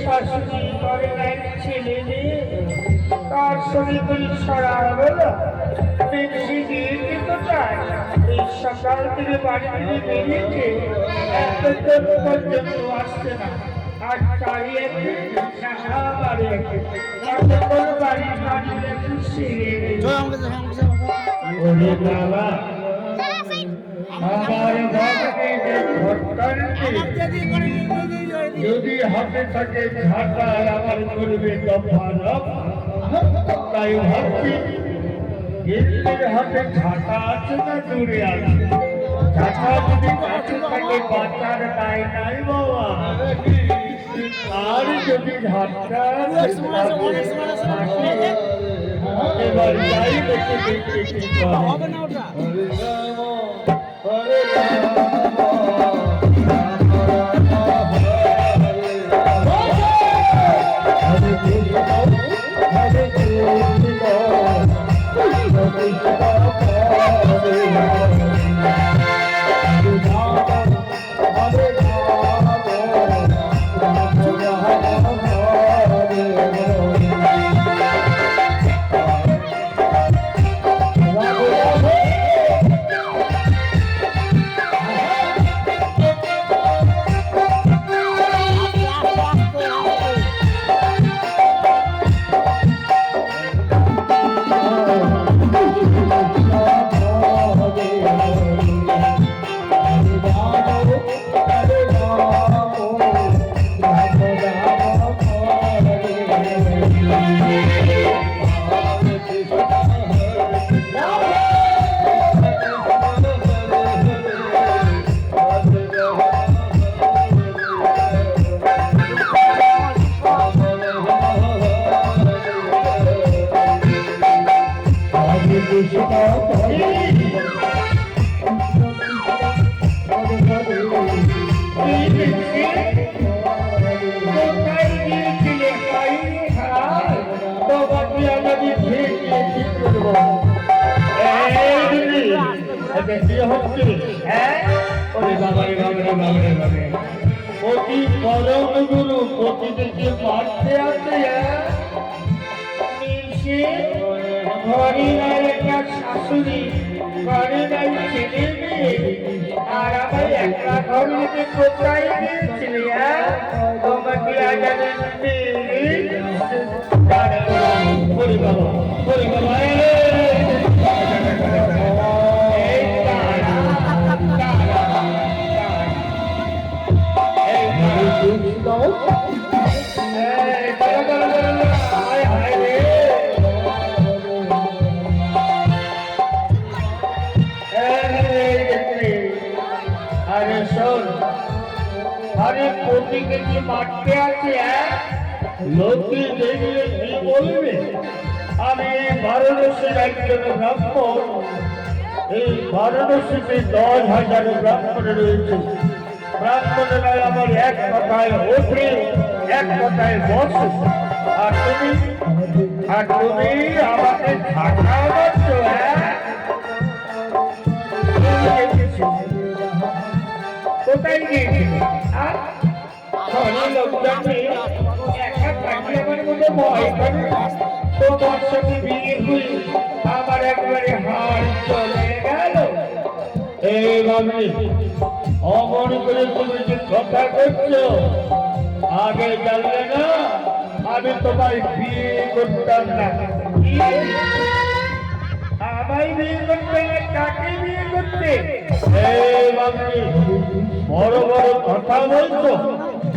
শাশুড়ি করে নাই ছেলে মেয়ে তার শরীর ছড়া হলো বেশি দিয়ে কিন্তু চাই এই সকাল থেকে বাড়ি থেকে বেরিয়েছে এতক্ষণ পর্যন্ত আসছে না আর তাই একদিন বাড়ি এতক্ষণ বাড়ির বাড়ি একটু সেরে বাবা আমার যদি হাতে থাকে ঝাঁটা আমার করবে দফা তাই ভাবছি গিন্নির হাতে ঝাঁটা আছে না দূরে আছে ঝাঁটা যদি কাছে থাকে বাঁচার দায় নাই বাবা আর যদি ঝাঁটা এবার যাই দেখে দেখতে হবে না ওটা ঘরে নাই একটা শাশুড়ি ঘরে নাই ছেলে মেয়ে আর আমার একটা ঘর নিতে কোথায় গিয়েছিলে তোমাকে আজ মারতে আছে লোকে দেখলে কি বলবে আমি বারাণসীর একজন ব্রাহ্মণ এই বারাণসীতে 10,000 ব্রাহ্মণ রয়েছে ব্রাহ্মণেরা আমার এক কথায় ওঠে এক কথায় বসে আর তুমি আমাকে ঝাঁটা মারছ কোথায় গিয়েছিল তোমার সাথে বিয়ে হয়ে আমার একবারে হাত চলে গেল এইভাবে অমন করে তুমি যে কথা করছো আগে জানলে না আমি তোমায় বিয়ে করতাম না আমায় বিয়ে করতে কাকে বিয়ে করতে এইভাবে বড় বড় কথা বলছো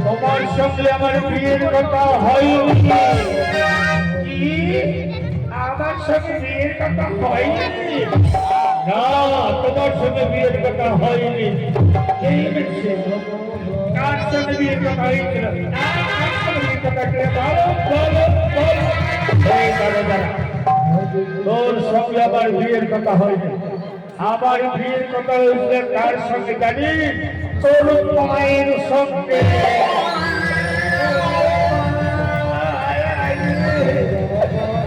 তোমার সঙ্গে আমার বিয়ের কথা হয়নি আমার সঙ্গে বিয়ের কথা হয়নি না তোমার সঙ্গে বিয়ের কথা হয়নি কার সঙ্গে বিয়ের কথা হয়েছিল তোর সঙ্গে আমার বিয়ের কথা হয়নি আমার বিয়ের কথা হয়েছে কার সঙ্গে জানি তোর মায়ের সঙ্গে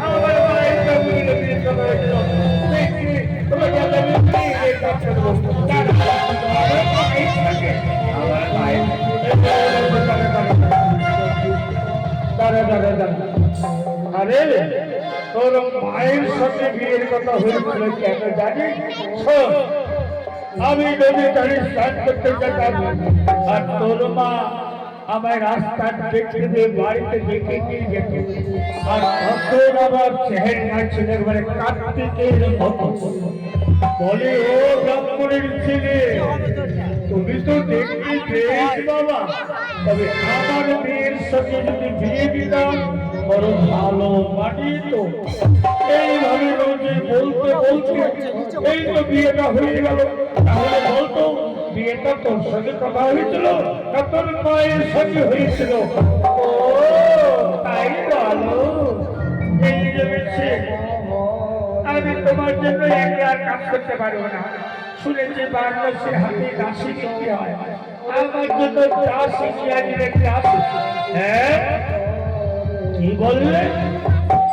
আমার মায়ের সঙ্গে বিয়ের কথা হয়েছিল আমার মায়ের আরে তোর মায়ের সঙ্গে বিয়ের কথা হয়েছিল কেন জানিস? শোন, আমি নদী ধারে স্নান করতে যেতাম আর তোর মা আমার রাস্তার দেখতে দিয়ে বাড়িতে দেখে নিয়ে যেত। আর তখন আমার চেহারা ছিল একবারে কার্তিকের মতো। বলে, ও ব্রাহ্মণের ছেলে, তুমি তো দেখতে বেশ বাবা, তবে আমার মেয়ের সঙ্গে যদি বিয়ে দিতাম বড় ভালো মানিত। এইভাবে রোজে বলতে বলতে এই তো বিয়েটা হয়ে গেল। তাহলে বলতো, বিয়েটা তোর সঙ্গে কথা হয়েছিল না তোর মায়ের সঙ্গে হয়েছিল? ও তাই বলো। এই ভেবেছে আমি তোমার জন্য একে আর কাজ করতে পারবো না। শুনেছি বাংলাদেশের হাতে দাসী বিক্রি হয়, আমার জন্য দাসী নিয়ে দিলেন। হ্যাঁ, কি বললে?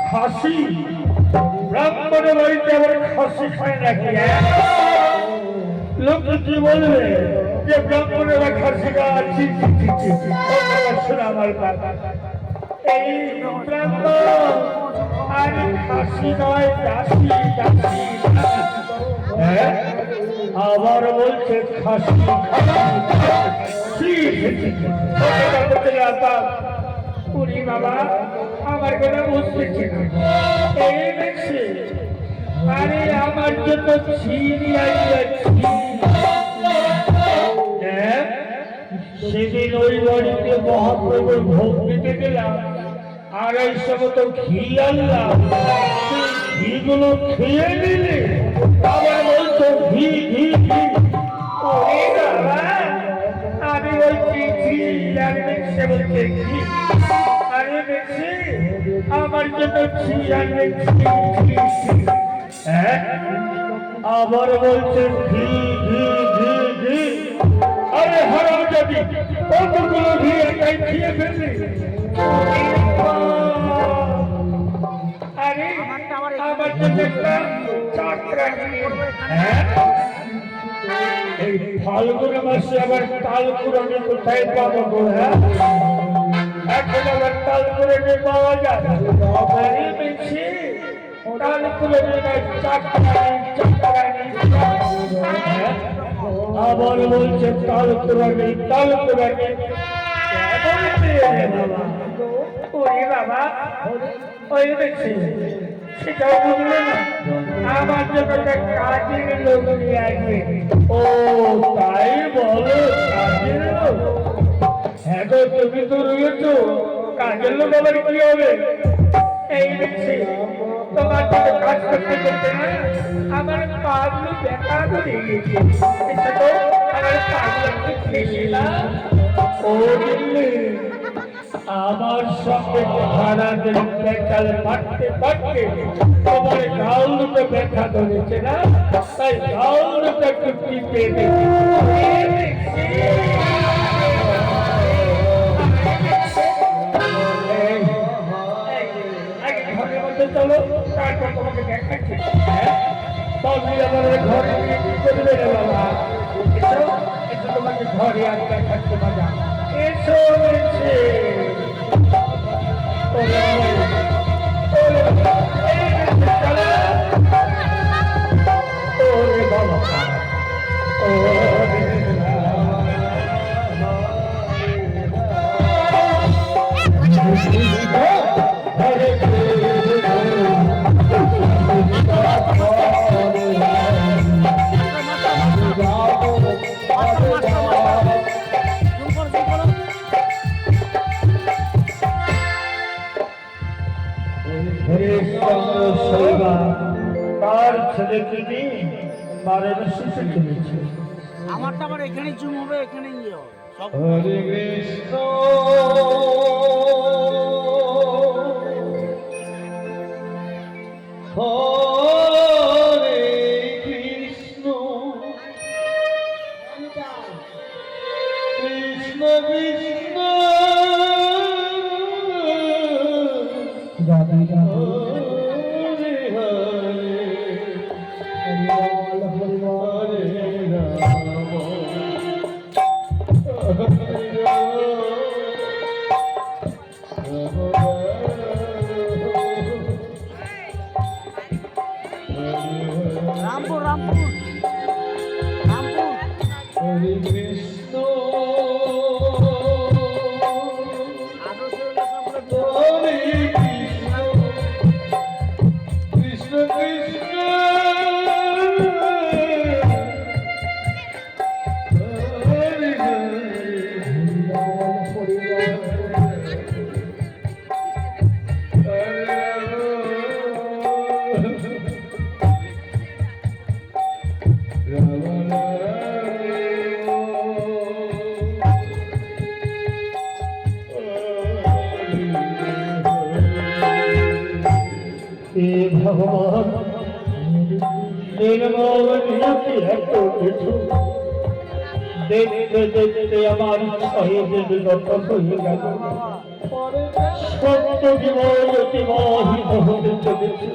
খাসি? ব্রাহ্মণের বাড়িতে আবার খাসি খায় নাকি? লোক কি বলবে যে ব্রাহ্মণের খাসি খাচ্ছি? শোনা আমার কথা, এই ব্রাহ্মণ আর খাসি নয়, দাসী দাসী। হ্যাঁ, আবার বলছে খাসি। বাবা আমার কথা বুঝতেছে না। এই দেখছে, আরে আমার জন্য চিনি সেদিন ওই বাড়িতে মহাপ্রভুর ভোগ দিতে গেলাম, 250 মতো ঘি আনলাম। ঘিগুলো খেয়ে নিলে আবার বলছো ঘি ঘি ঘি। আমি বলছি ঘি, আর সে বলছে ঘি। আরে দেখছি আমার জন্য ঘি আনবে। হ্যাঁ, আবার বলছে ঘি ঘি ঘি ঘি। আরে হারাম জাতি, কতগুলো ঘি একাই খেয়ে ফেললি? আরে আমার জন্য একটা চাকরা। হ্যাঁ, এই ফাল্গুন মাসে আবার তাল কুড়ানি কোথায় পাবো গো? হ্যাঁ, এখন আবার তাল কুড়ানি পাওয়া যায়? আরে বেশি তাল কুড়ানি নয়, চাকরানি চাকরানি। আবার বলছে তাল কুড়ানি তাল কুড়ানি। বাবা ওই দেখছি সেটাও বুঝলে না, আমার জন্য কাজের লোক নিয়ে আসবে। ও তাই বলো, কাজের লোক? হ্যাঁ গো, তুমি তো রয়েছো, কাজের লোক আবার কি হবে? এই দেখছি তোমার জন্য কাজ করতে করতে না আমার পাগুলো ব্যথা করে গিয়েছে। আমার পাগুলো খেয়েছিলাম। ও দিল্লি, আমার সঙ্গে ভাড়াদের বেকাল পাঠতে পাঠতে তোমার গাউলটা ব্যথা ধরেছে না, তাই গাউলটা একটু টিপে ঘরের মধ্যে চলো, তারপর তোমাকে দেখাচ্ছি। তবে আমার ঘরে কি করবে রে বাবা? এসো তোমাকে ঘরে আর দেখাচ্ছে মজা। এসো এসে তার ছেলেকে নিয়ে মারের শিশু চলেছে। আমারটা আবার এখানে জুম হবে, এখানে ইয়ে হবে। হরে কৃষ্ণ হরে কৃষ্ণ কৃষ্ণ কৃষ্ণ রাধে রাধে ভগবান নির্মল নিয়তি এত কিছু দেখতে দেখতে আমার শহীদের বিগত হয়ে গেল সত্য জীবন অতিবাহিত হতে চলেছে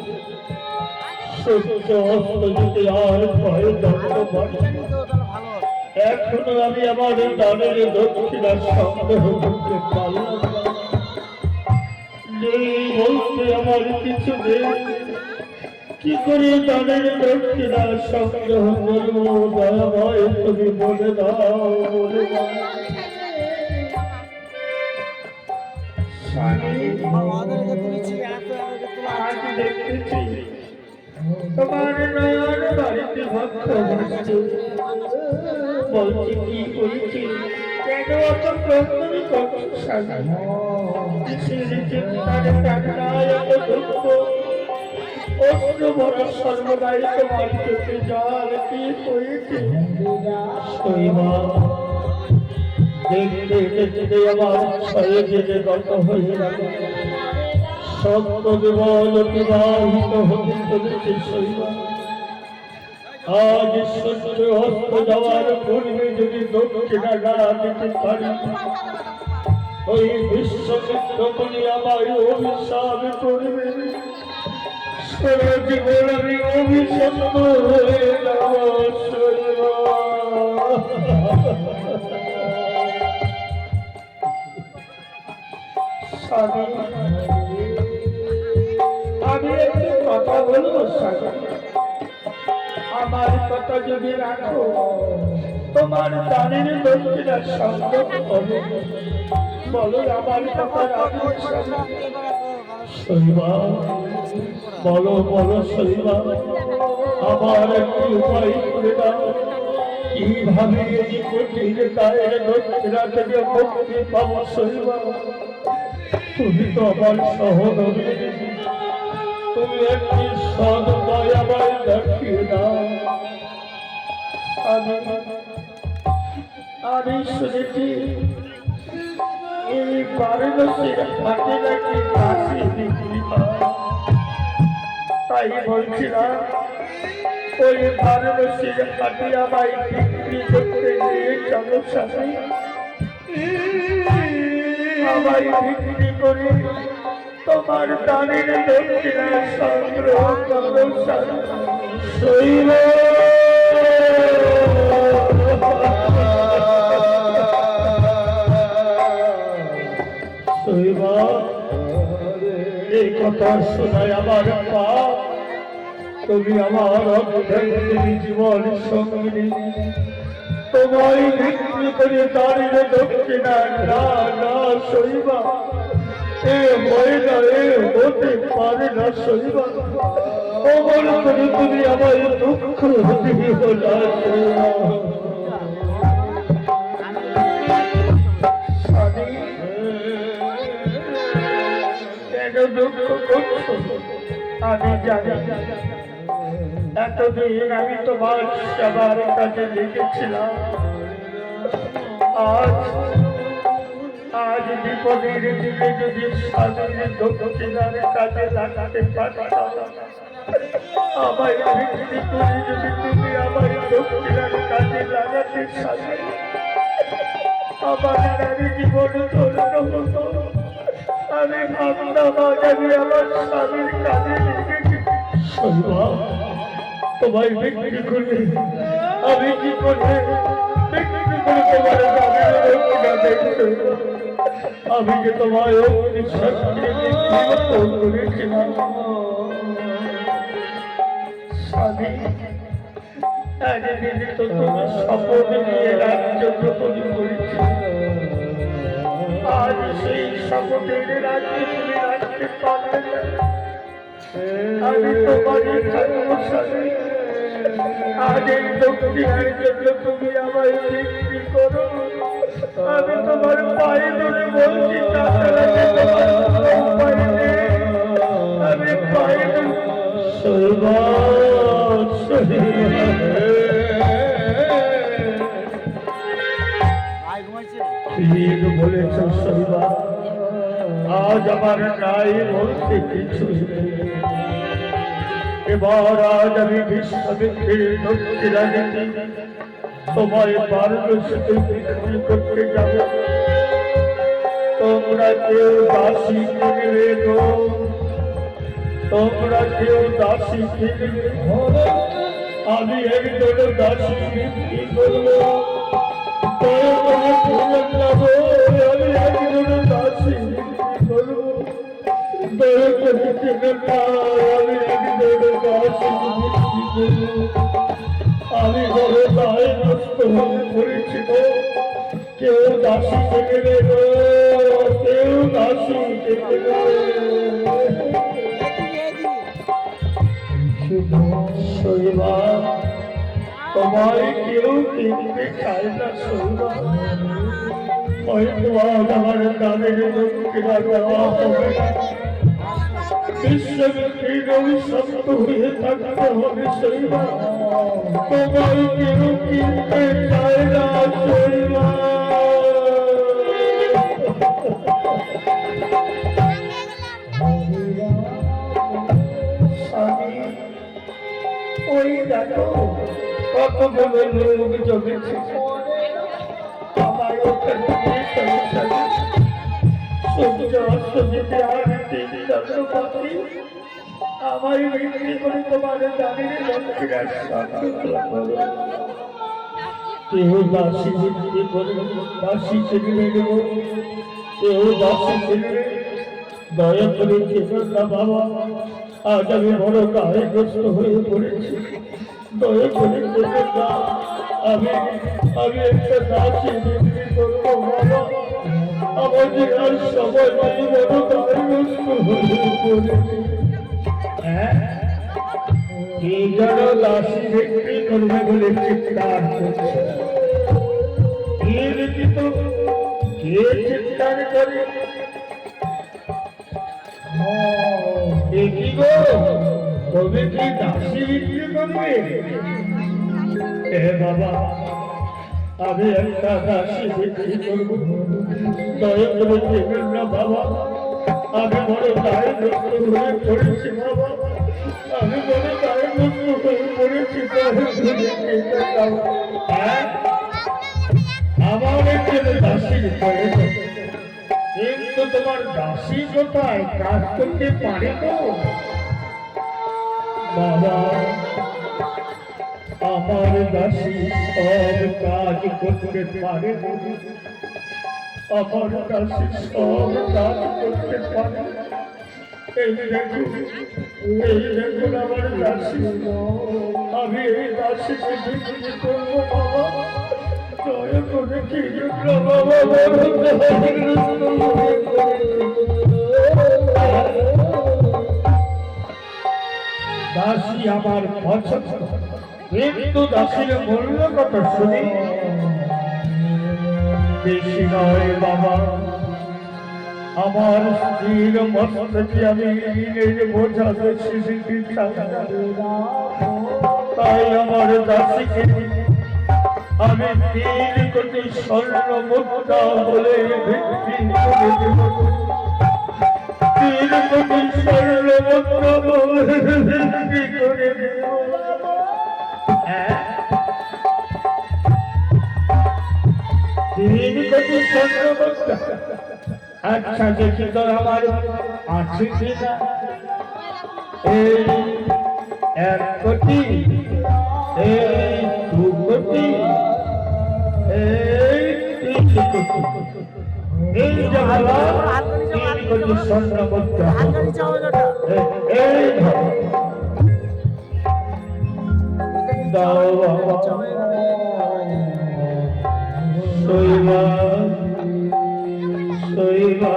সূর্য অস্ত যদি আর ভয় দণ্ড বাড়ছে এখনো আমি আমার দানের দক্ষিণার সন্দেহ করতে পারলাম না। নেই বলতে আমার কিছু নেই কি করে দানের দক্ষিণার সন্দেহ করবো দয়াময় তুমি বলে দাও বলে দাও। আজ দেখতেছি তোমার নয়ন বাড়িতে ভক্ত বসছে বলছি কি করেছি কেন অত প্রশ্নই করছো স্বামী দুঃখ অস্ত্র ভরা সর্বদাই তোমার চোখে জল কি হয়েছে শৈবা দেখতে দেখতে আমার ছয়ে জেলে গত হয়ে গেল সত্য জীবন অতিবাহিত হতে চলেছে শৈবা আজ সূর্য অস্ত যাওয়ার পূর্বে যদি দক্ষিণা না দিতে পারি ওই বিশ্বমিত্রমণি আমায় অভিশাপ করবে সারা জীবন আমি অভিশপ্ত হয়ে যাব শৈবা। স্বামী আমি একটি কথা বলবো স্বামী আমার কথা যদি রাখো তোমার দানের দক্ষিণার সঙ্গে হবে বলো আমার কথা রাখো স্বামী শৈবা বলো বলো শৈবা আমার একটি উপায় করে দাও কিভাবে এই কঠিন কায়ের দক্ষিণা থেকে মুক্তি পাবো শৈবা তুমি তো আমার সহধর্মী তুমি একটি সৎ উপায় আমায় দেখিয়ে দাও। আমি শুনেছি এই বারাণসীর হাটে নাকি কাশি বিক্রি হয় তাই বলছিলাম ওই বারাণসীর হাটে আমায় বিক্রি করতে নিয়ে চলো স্বামী আমায় বিক্রি করে তোমার দানের দক্ষিণা সংগ্রহ করো স্বামী শৈবা শৈবা এই কথা শোনায় আমার পাপ তুমি আমার অর্ধেক জীবন সঙ্গিনী তোমায় বিক্রি করে দাঁড়িয়ে দক্ষিণা না না শৈবা এ হয় না এ হতে পারে না শৈবা অমর করে তুমি আমায় দুঃখ দিও না শৈবা। কেন দুঃখ করছো আমি জানি এতদিন আমি তোমার সবার কাছে লিখেছিলাম আজ আজ বিপদের দিনে যদি স্বামীর দক্ষিণার কাজে লাগাতে পারতাম আমায় বিক্রি করে যদি তুমি আমায় দক্ষিণার কাজে লাগাতে স্বামী আমার নারী জীবন ধন্য হতো আমি ভাবতাম আজ আমি আমার স্বামীর কাজে লেগেছি শৈবা তোমায় বিক্রি করে আমি কি করে বিক্রি করে তোমার দানের দক্ষিণা দেখছো আমি যে তোমায় অগ্নি শক্তি করেছিলাম স্বামী একদিন তো তুমি শপথ নিয়ে রাজ্য গ্রহণ করেছি আজ সেই শপথের রাজ্যে তুমি রাখতে পারবে না আমি তোমারই থাকবো স্বামী আজ এই দক্ষিণের জন্য তুমি আমায় বিক্রি করো আমি তোমার পায়ে ধরে বলছি তাছাড়া যে তোমার কোনো উপায় নেই আমি পায়ে ধরে শৈবা ঠিক বলেছ শৈবা আজ আমার নাই বলতে কিছু এবার আজ আমি বিশ্ববিদ্যের দক্ষিণা দিতে তোমায় পারদর্শিতে বিক্রি করতে যাব। তোমরা কেউ দাসী কিনবে গো, তোমরা কেউ দাসী কিনবে, আমি একজন দাসী বিক্রি করবো। আমি একজন দাসী বিক্রি করবো, দয়া করে কিনে নাও, আমি একজন দাসী বিক্রি করবো। আমি বড় দায়গ্রস্ত হয়ে পড়েছি গো, কেউ দাসী কিনে নেবে, কেউ দাসী কিনে নেবে। শৈবা, তোমায় কেউ কিনতে চায় না শৈবা, হয়তো আজ আমার দানের দক্ষিণা দেওয়া হবে না, বিশ্ববিদ্যের অভিশপ্ত হয়ে থাকতে হবে শৈবা, তোমায় কেউ কিনতে চায় না শৈবা। ওই দেখো কতগুলো লোক জমেছে, আমার ওখানে সূর্য অস্ত যেতে আর 3 চন্দ্র পাখি আমায় বিক্রি করে তোমার দানের দক্ষিণা কেউ দাসী বিক্রি করবে, দাসী কিনবে দেবো, কেউ দাসী কিনবে, দয়া করে কেন না বাবা, আজ আমি বড় দায়গ্রস্ত হয়ে পড়েছি, দয়া করে কেন না, আমি একটা দাসী বিক্রি করবো বাবা, আমাদের আর সময় নেই, বড় দায়গ্রস্ত হয়ে পড়েছি। হ্যাঁ, কি যেন দাসী বিক্রি করবে বলে চিৎকার করছে, কে লিখিত, কে চিৎকার করে? দেখি গো, তবে কি দাসী বিক্রি করবে? হে বাবা, আমি একটা দাসী বিক্রি করবো, দয়া করে দেবেন না বাবা, আমি বড় দায়গ্রস্ত হয়ে পড়েছি বাবা, আমি বড় দায়গ্রস্ত হয়ে পড়েছি। হ্যাঁ, আমার একজন দাসী প্রয়োজন, কিন্তু তোমার দাসী কোথায়, কাজ করতে পারে তো? বাবা, আমার দাসী সব কাজ করতে পারে, আমার দাসী সব কাজ করতে পারে। এই দেখুন আমার দাসী, আমি এই দাসীকে বিক্রি করবো বাবা, দয়া করে কি জন্য বাবা দাসী আমার পছন্দ, কিন্তু দাসীর মূল্য কত শুনি? বেশি নয় বাবা, আমার স্ত্রীর মস্তকে আমি ঋণের বোঝা বেশি দিতে চাই না, তাই আমার দাসীকে আমি 3 কোটি স্বর্ণ মুদ্রা বলে বিক্রি করে দেব, 3 কোটি স্বর্ণ মুদ্রা বলে বিক্রি করে দেব। 3 কোটি স্বর্ণ মুদ্রা, আচ্ছা দেখি তো আমার আছে কিনা। এই 1 কোটি, এই 2 কোটি, এই 3 কোটি, এই যে বাবা 3 কোটি স্বর্ণ মুদ্রা, এই দাও বাবা। শৈবা, শৈবা,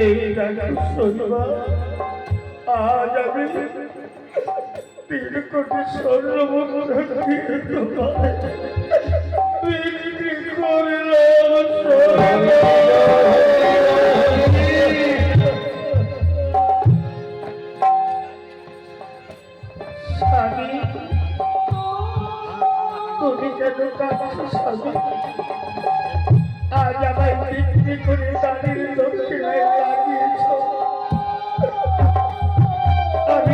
এই দেখো শৈবা, আজ আমি 3 কোটি স্বর্ণ মুদ্রা বিক্রি করলাম শৈবা। স্বামী, তুমি কেন কাঁদছো স্বামী? আজ আমায় বিক্রি করে দানের দক্ষিণায় লাগিয়েছ, আমি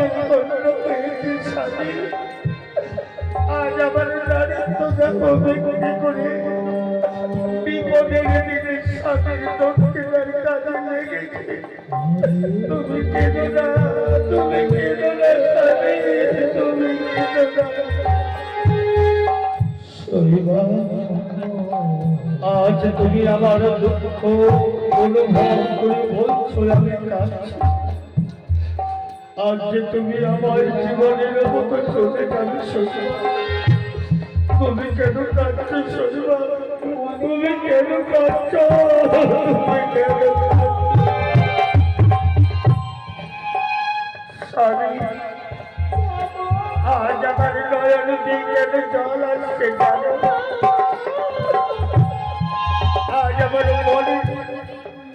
বিক্রি করে বিপদের দিনে স্বামীর দক্ষিণার কাজে লেগেছে। তুমি কেঁদো না, তুমি কেঁদো না স্বামী, তুমি কেঁদো না। শৈবা, আজ তুমি আমার দুঃখ অনুভব করে বলছো আমি কাঁদছি। আজ যে তুমি আমার জীবনের মতো চলে যাবে শৈবা, তুমি কেন কাঁদছো শৈবা? তুমি কেন কাঁদছো? তুমি কেন স্বামী, আজ আমার নয়ন দিয়ে কেন জল আসছে জানো? আজ আমার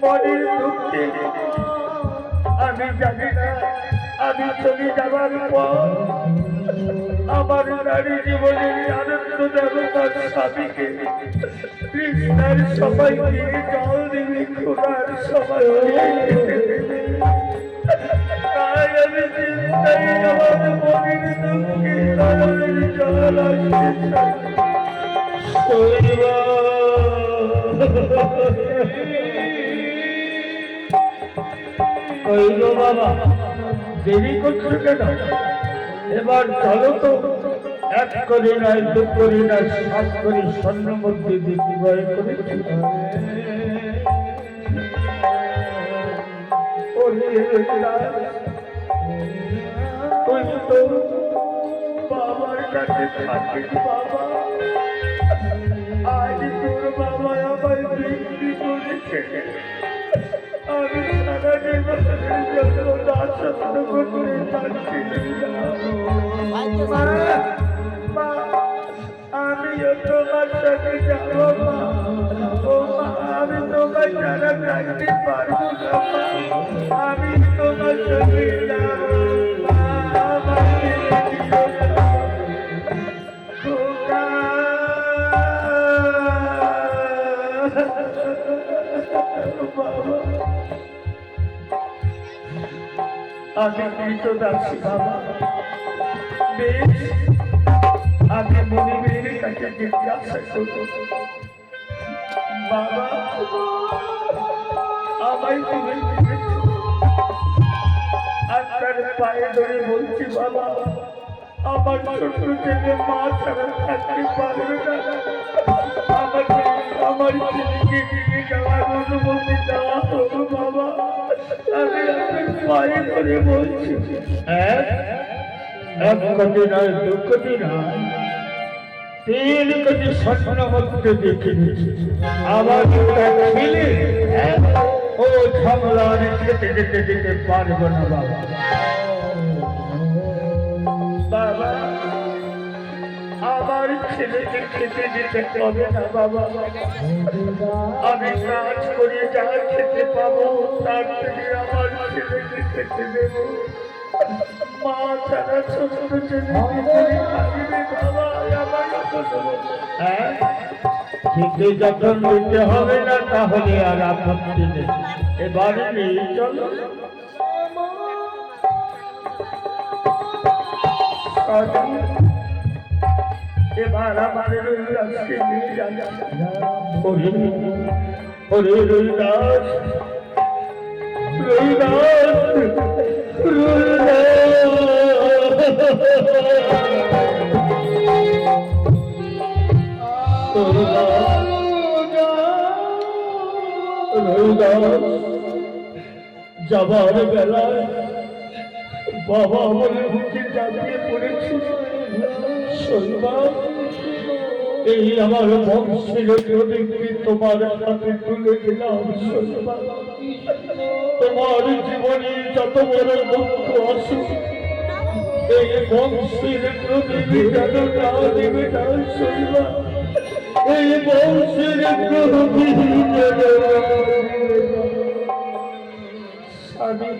মনের দুঃখে আমি জানি না আমি চলে যাবার পর আমার নারী জীবনের আনন্দ দেব তার স্বামীকে। কৃষ্ণার সবাই দিয়ে জল দিবি, খোলার সবাই তাই আমি চিন্তাই আমার মনের দুঃখে নয়নের জল আসতে চাই। শৈবা, কইল বাবা দেরি করছো কেন? এবার চলো তো, এক করে নয়, দু করে নয়, 7 করে স্বর্ণ মধ্যে বিক্রয় করেছি। তুই তো বাবার কাছে থাকিস বাবা, আজ তোর বাবা আমায় বিক্রি করেছে। আমি সারা জীবনের জন্য দাসত্ব করতে পারছি না। মা, আমিও তোমার সাথে যাবো মা। ও মা, আমি তোমায় ছাড়া থাকতে পারবো না মা। আমি তোমার সাথে যাবো মা। আমাকে দিও না। খোকা। বাবা, আমি কৃতদাসী বাবা। বেশ, আমি মনিবের কাছে জিজ্ঞাসা করব। বাবা, আমায় তুমি দিয়েছ, আপনার পায়ে ধরে বলছি বাবা, আমার ছোট ছেলে মা ছাড়া থাকতে পারবে না। আমার ছেলেকে নিয়ে যাওয়ার অনুমতি দেওয়া হলো বাবা। আমি আপনার পায়ে ধরে বলছি। এক কোটি নয়, 2 কোটি নয়, 3 কোটি স্বর্ণ মধ্যে দেখে নিয়েছি। আবার ছেলে ও ঝামেলা খেতে যেতে যেতে পারবো না বাবা। বাবা, আমার ছেলেকে খেতে দিতে হবে না বাবা। আমি কাজ করে যা খেতে পাবো তার থেকে আমার ছেলেকে খেতে দেব। মা ছাড়া ছোট ছেলে থাকবে বাবা। খেতে যখন দিতে হবে না তাহলে আর আপত্তি নেই। এবারে নিয়ে চলো। এবার আমার রুইদাসকে নিয়ে যাচ্ছে। ওরে রুইদাস, রুইদাস, রুইদাস, যাবার বেলায় বাবা আমাদের বুকে জাগিয়ে পড়েছি। শৈবা, এই আমার বংশের প্রদীপটি তোমার হাতে তুলে দিলাম। শৈবা, তোমার জীবনে যত বড় দুঃখ আসুক, এই বংশের প্রদীপে যেন না দেবে না। শৈবা, এই বংশের প্রদীপ যেন স্বামী,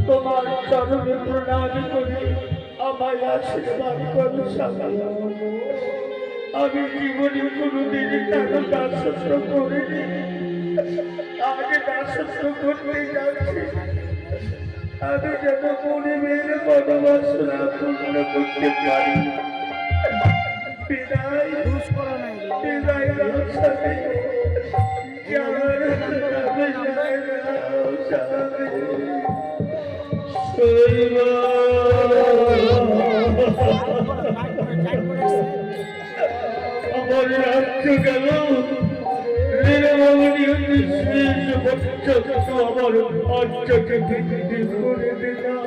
তোমার চরণে প্রণাম করে আমায় আশীর্বাদ করো স্বামী। আমি জীবনে কোনোদিন কারো দাসত্ব করিনি, আগে দাসত্ব করতে যাচ্ছি। আমি যেন মনিবের মনোবাসনা পূর্ণ করতে পারি। বিদায় দাও স্বামী, যাওয়ার বিদায় দাও স্বামী। আমার রাজ্য গেল লীলাবতী অতি শেষ পর্যন্ত আমার রাজ্যকে বিক্রি করে দিলাম।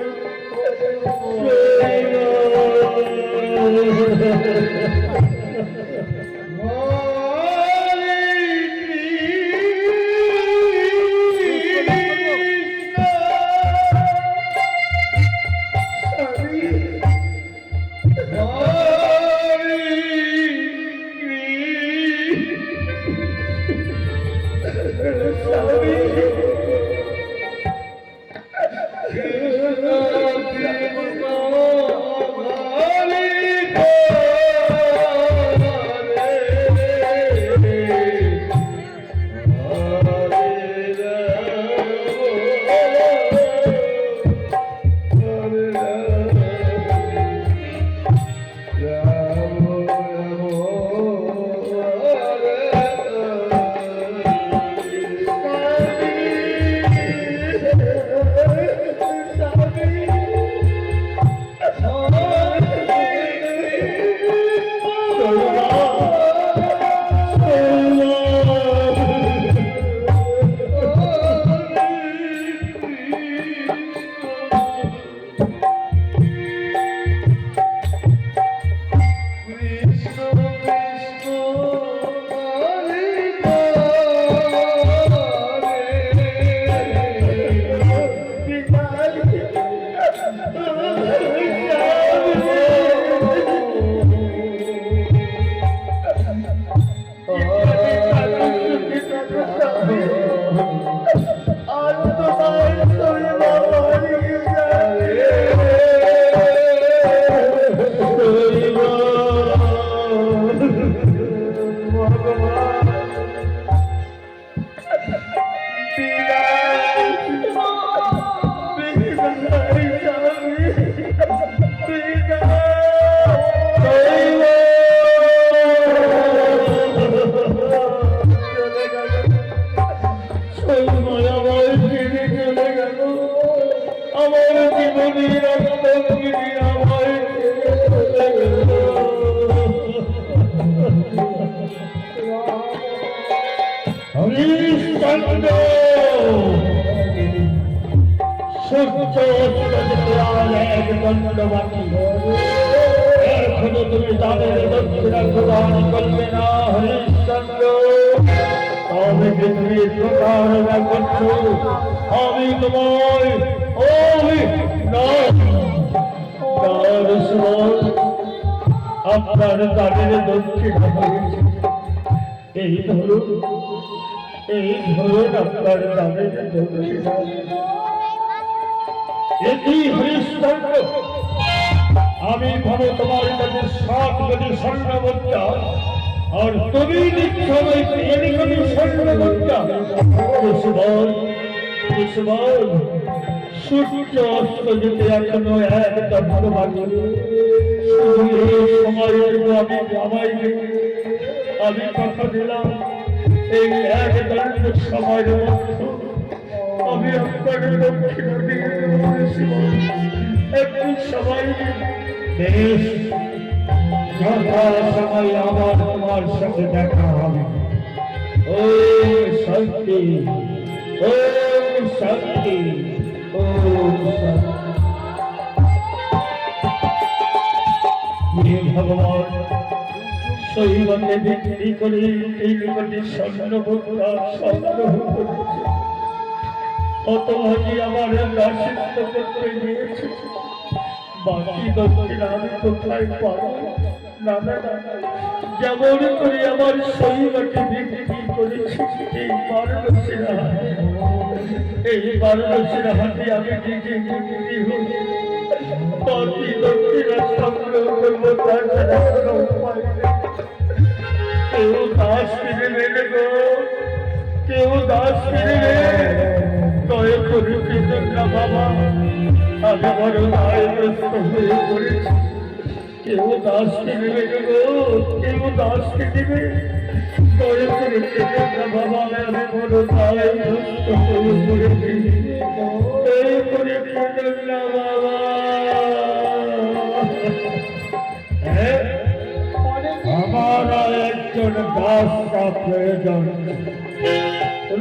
এখনো তুমি তাদের দক্ষিণা প্রদান করবে না হরিশ্চন্দ্র। তবে কি তুমি প্রতারণা করছো? আমি তোমায় আপনার তাদের দক্ষিণা হয়েছে। এই ধরুন আপনার তাদের দক্ষিণা। হরিশ্চন্দ্র, আমি ভাবো তোমার কাছে 7 কোটি স্বর্ণ মুদ্রা, আর তুমি দিচ্ছ 3 কোটি স্বর্ণ মুদ্রা। সূর্য অস্ত যেতে এখনো 1 দণ্ড বাকি। শুধু এই সময়ের আমি কথা দিলাম, এই 1 দণ্ড সময়ের মধ্যে আমি আপনাকে দক্ষিণা দিয়ে দেবো। একটু সবাই বেশ, যথা সময় আবার তোমার সাথে দেখা হবে। ওম শান্তি, ওম শান্তি, ওম শান্তি। ভগবান শৈবকে বিক্রি করে 3 কোটি স্বর্ণ মুদ্রা সংগ্রহ করেছে। হতভাগী আমার দাসিত্ব করতে গিয়েছে। বাকি দক্ষিণা আমি কোথায় পাবো? না, যেমন করে আমার শৈবকে বিক্রি করেছি এই বারাণসীর হাতে আমি নিজে বিক্রি হই। বাকি দক্ষিণা সংগ্রহ করবো, তাছাড়া কোনো উপায় নেই। কেউ দাস ফিরবে গো, কেউ দাস ফিরবে। দয়া করে দিবেন না বাবা, আমি বড় দায়গ্রস্ত হয়ে পড়েছি। কেউ দাসকে দেবে গো, কেউ দাসকে দেবে। দয়া করে কেঁদে না বাবা, আমি বড় দায় নষ্ট হয়ে পড়েছি, দয়া করে কেঁদে না বাবা। হ্যাঁ, আমার একজন দাসটা প্রয়োজন।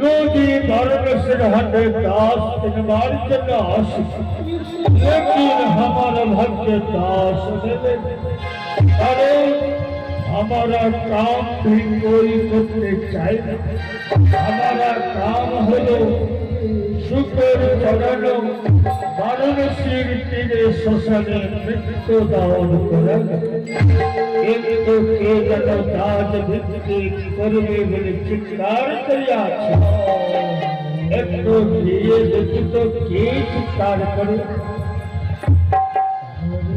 রোজই বারণসের হাতে দাস কিনবার জন্য আসি, লেকিন আমার ভাগ্যে দাস নেবে, কারণ हमारा काम भी कोई करते चाहे। हमारा काम हलो शुक्र चढ़ानो, वाराणसीर तीरे श्मशाने मृत्यु दान करा। किंतु के जन दाज भिक्षे करबे बले चित्कार करिया छे। एकटो दिए देखि तो के चित्कार करे।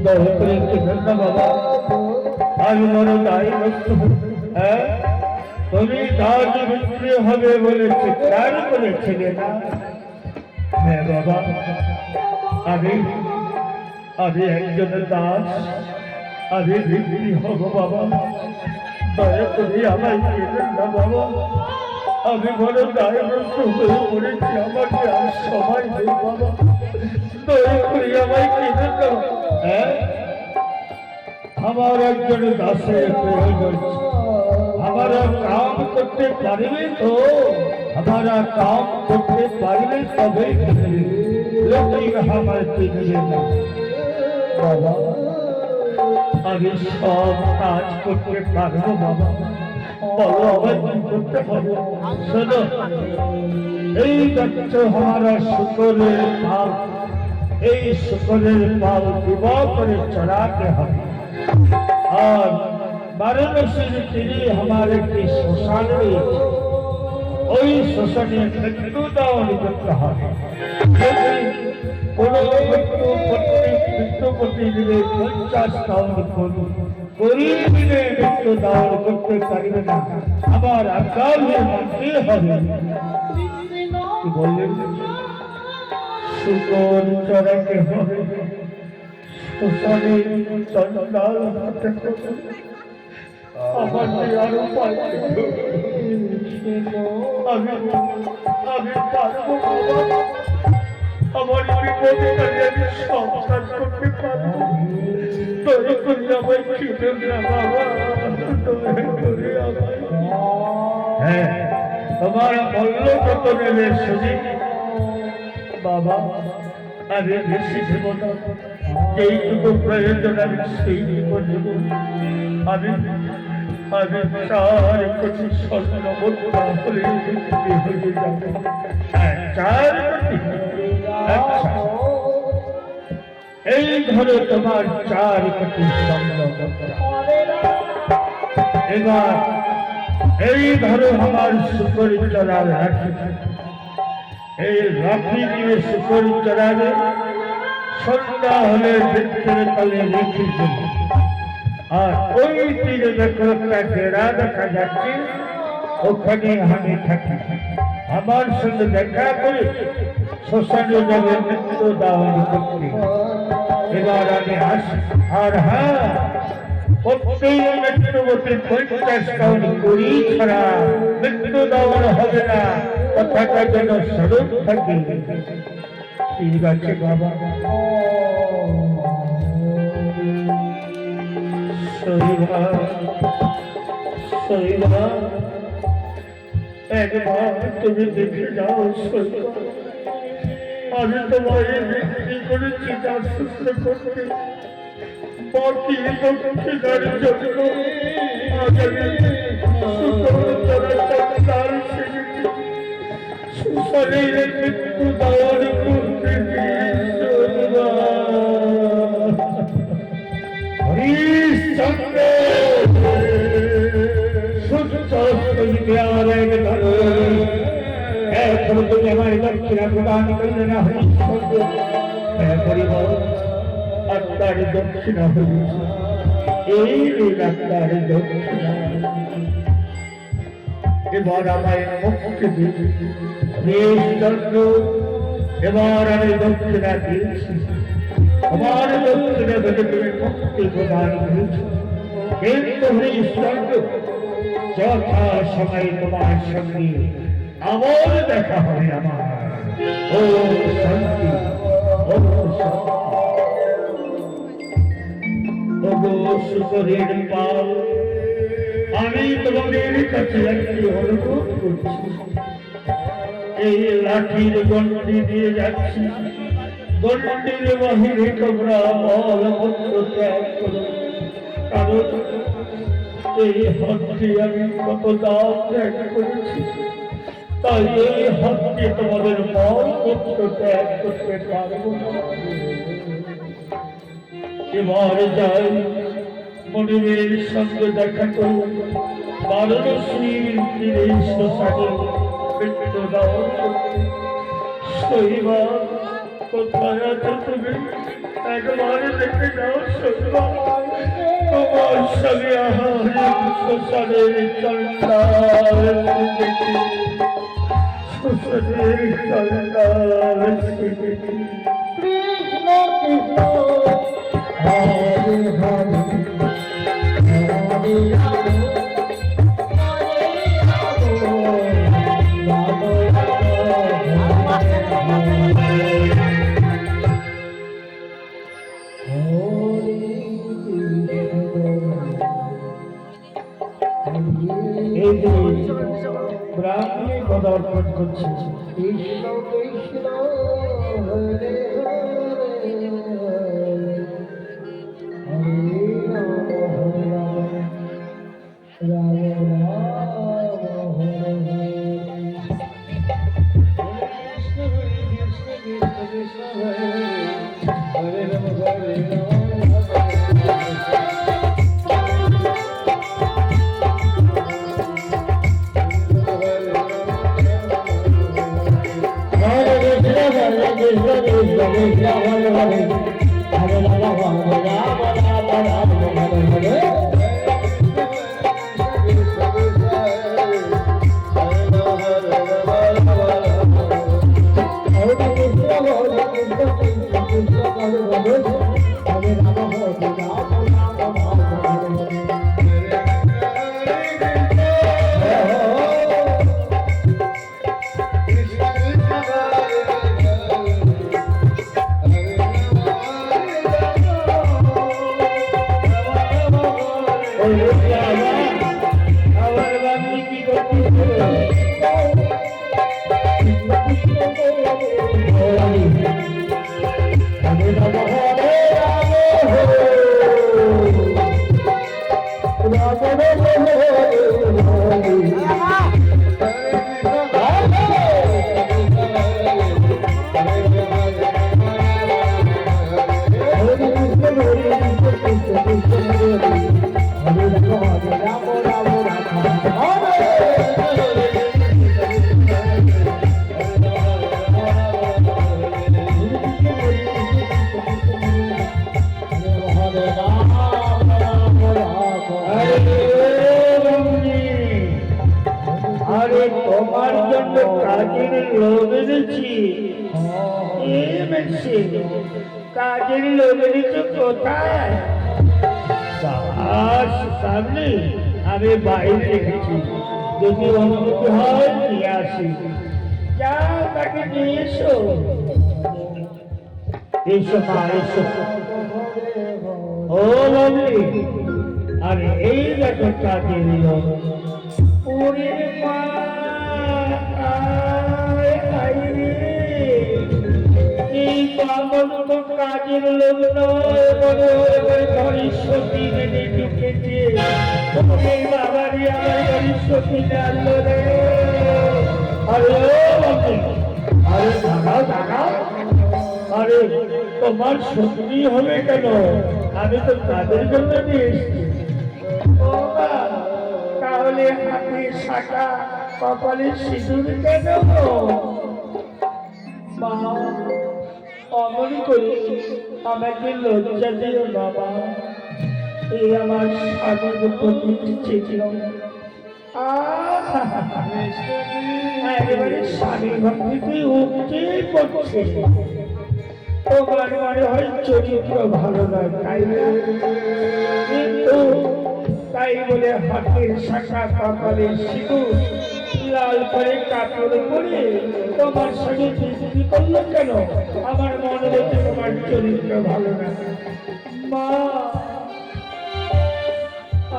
दया करे के धन्य बाबा, আমি বড় দায়গ্রস্ত হ্যাঁ, তুমি দাজ বিক্রি হবে বলে চিৎকার করেছিলে না? হ্যাঁ বাবা, আমি একজন দাস, আমি বিক্রি হব বাবা, দয়া করে আমায় কেনেন না বাবা, আমি বড় দায়গ্রস্ত হয়ে পড়েছি, আমাকে আর সময় নেই বাবা, দয়া করে আমায় কেনেন না। হ্যাঁ, আমার একজন দাসের প্রয়োজন, हमारा काम करते पारबे तो, हमारा काम करते पारबे तबे किनबे, लेकिन हमारे किनबे ना बाबा। আমি সব কাজ করতে পারবো বাবা, বলো আবার কি করতে হবে? শোনো, এই দেখছো हमारा শুকরের পাল, এই শুকরের পাল বিবাহ করে চড়াতে হবে। और वाराणसी तीरे हमारे की श्मशान रही, ওই শ্মশানে মৃত্যু দান করতে হবে। কোন মৃত্যুপতি দিলে 50 দান করুন, গরিব দিলে মৃত্যু দান করতে পারবে না, আবার আকাল মানতে হবে। কি বললেন? শুকর চড়াতে হবে, শ্মশানে চন্ডাল হাতে হবে। আমার আরো আমি পারবো বাবা, আমার বিপদে আমি সংসার করতে পারবো, দয়া করে আমায় ছিলেন না বাবা, দয়া করে আমায়। হ্যাঁ, তোমার মূল্য কত নেবে শুনি বাবা, আমি বেশি দেব না, যেইটুকু প্রয়োজন আমি সেইটুকু দেব। আমি 4 কোটি স্বর্ণ মুদ্রা হলে বিক্রি হয়ে যাবে। 4 কোটি? আচ্ছা, এই ধরো তোমার 4 কোটি স্বর্ণ মুদ্রা। এবার এই ধরো আমার শুকর চড়ার রাখি, এই রাখি দিয়ে শুকর চড়াবে, সন্ধ্যা হলে বৃক্ষের তলে রেখে দেবে। আর ওই তীরে দেখো একটা ডেরা দেখা যাচ্ছে, ওখানে আমি থাকি, আমার সঙ্গে দেখা করে শ্মশানে যাবে মৃত্যু দান করতে। এবার আমি আসি, আর হ্যাঁ, প্রত্যেক মৃত্যুবতী 50 টাউন করি ছাড়া মৃত্যু দান হবে না, কথাটা যেন স্বরূপ থাকে। ঠিক আছে বাবা। একবার তুমি দেখে যাও, আমি তোমায় বিক্রি করেছি জাসুস করতে, বাকি দক্ষিণার জন্য আজ আমি শুকর চড়াচার শিখেছি, সুশালীর মৃত্যু দান করতে হরিশ্চন্দ্র এখন তুমি আমার দক্ষিণা প্রদান করলে না হরিশ্চন্দ্র, আত্মার দক্ষিণা হরি, এই আত্মার দক্ষিণা। এবার আমায় মুক্তি দিয়েছি হরিশ্চন্দ্র, এবার আমি দক্ষিণা দিয়েছি, আমার দক্ষিণা থেকে তুমি মুক্তি প্রদান করেছ। কিন্তু হরিশ্চন্দ্র, যথা সময় তোমার সঙ্গে আবার দেখা হবে আমার। ও শান্তি, ও সুখের পাল, আমি তোমাদের কাছে একটি অনুরোধ করছি। এই লাঠির গণ্ডি দিয়ে যাচ্ছি, গণ্ডির বাহিরে তোমরা মলমূত্র ত্যাগ করো, কারণ এই হাতটি আমি কত দাম ত্যাগ করেছি, তাই এই হাতটি তোমাদের মলমূত্র ত্যাগ করতে পারবো না। এবার যাই মনিবের সঙ্গে দেখা করব, বারাণসীর তীরে শ্মশানে পিণ্ডদান করতে। শৈবা, কোথায় আছো তুমি? একবার দেখে যাও শৈবা, তোমার সঙ্গে শ্মশানের চন্ডাল দেখি, শ্মশানের চন্ডাল দেখি। কৃষ্ণ কৃষ্ণ হরে হরে হরে রাম, ব্রাহ্মণে পদার্পণ করছে। কৃষ্ণ কৃষ্ণ হরে হরে তোমার জন্য কাজের লোক এনেছি। কাজের লোক এনেছি কোথায়? সামনে আমি বাইরে রেখেছি, যদি অনুমতি হয় নিয়ে আসি। যা তাকে নিয়ে এসো। এসো মা, এসো। ও বাবলি, আরে এই দেখো কাজের লোক। ওরে মা, এই পাগল তো কাজের লোক নয়, ঘরে সতী মেনে ঢুকেছে। এই বাবারি আমার ঘরে সতী জানলো রে। আরে আরে দাঁড়াও দাঁড়াও, আরে তোমার সতী হবে কেন? আমি তো তাদের জন্য নিয়ে এসছি। তাহলে হাতে শাখা, কপালে সিঁদুর কেন? মা, অমন করে আমাকে লজ্জা দিও বাবা। এই আমার স্বামীর প্রতি চেয়েছিল, একেবারে স্বামী ভক্তিতে উঠতে পড়ছে। তোমার মনে হয় চরিত্র ভালো নয়, তাই না? কিন্তু তাই বলে হাতের শাখা কপালে সিঁদুর লাল করে কাপড় পরে তোমার সঙ্গে বিক্রি করলো কেন? আমার মনে হচ্ছে তোমার চরিত্র ভালো না। মা,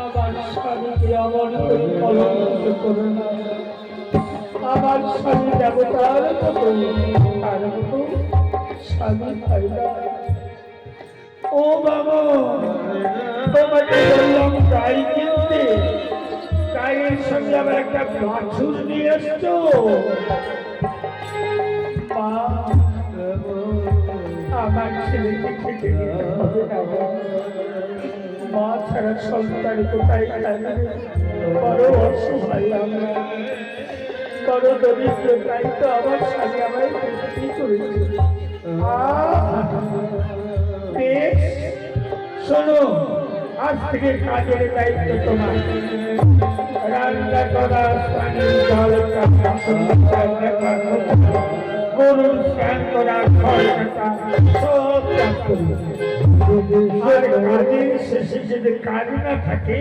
আমার স্বামীকে আমার করে কলঙ্কিত করো না। আমার স্বামী দেবতার মতো, তার মতো স্বামী হয় না। ও বাবা, তোমাকে বললাম গাই কিনতে, গায়ের সঙ্গে আবার একটা বাছুর নিয়ে এসছো। মা, আমার ছেলেকে খেতে দিতে হবে না। মা ছাড়া সন্তান কোথায় থাকবে? বড় অসহায় আমরা, বড় দরিদ্র, তাই তো আমার স্বামী আমায় বিক্রি করেছে। বেশ, শোনো, আজ থেকে কাজের দায়িত্ব তোমার। রান্না করা, পানির জল কাটা, গরুর স্নান করা, ঘর কাটা, সব কাজ করবে। আর কাজের শেষে যদি কাজ না থাকে,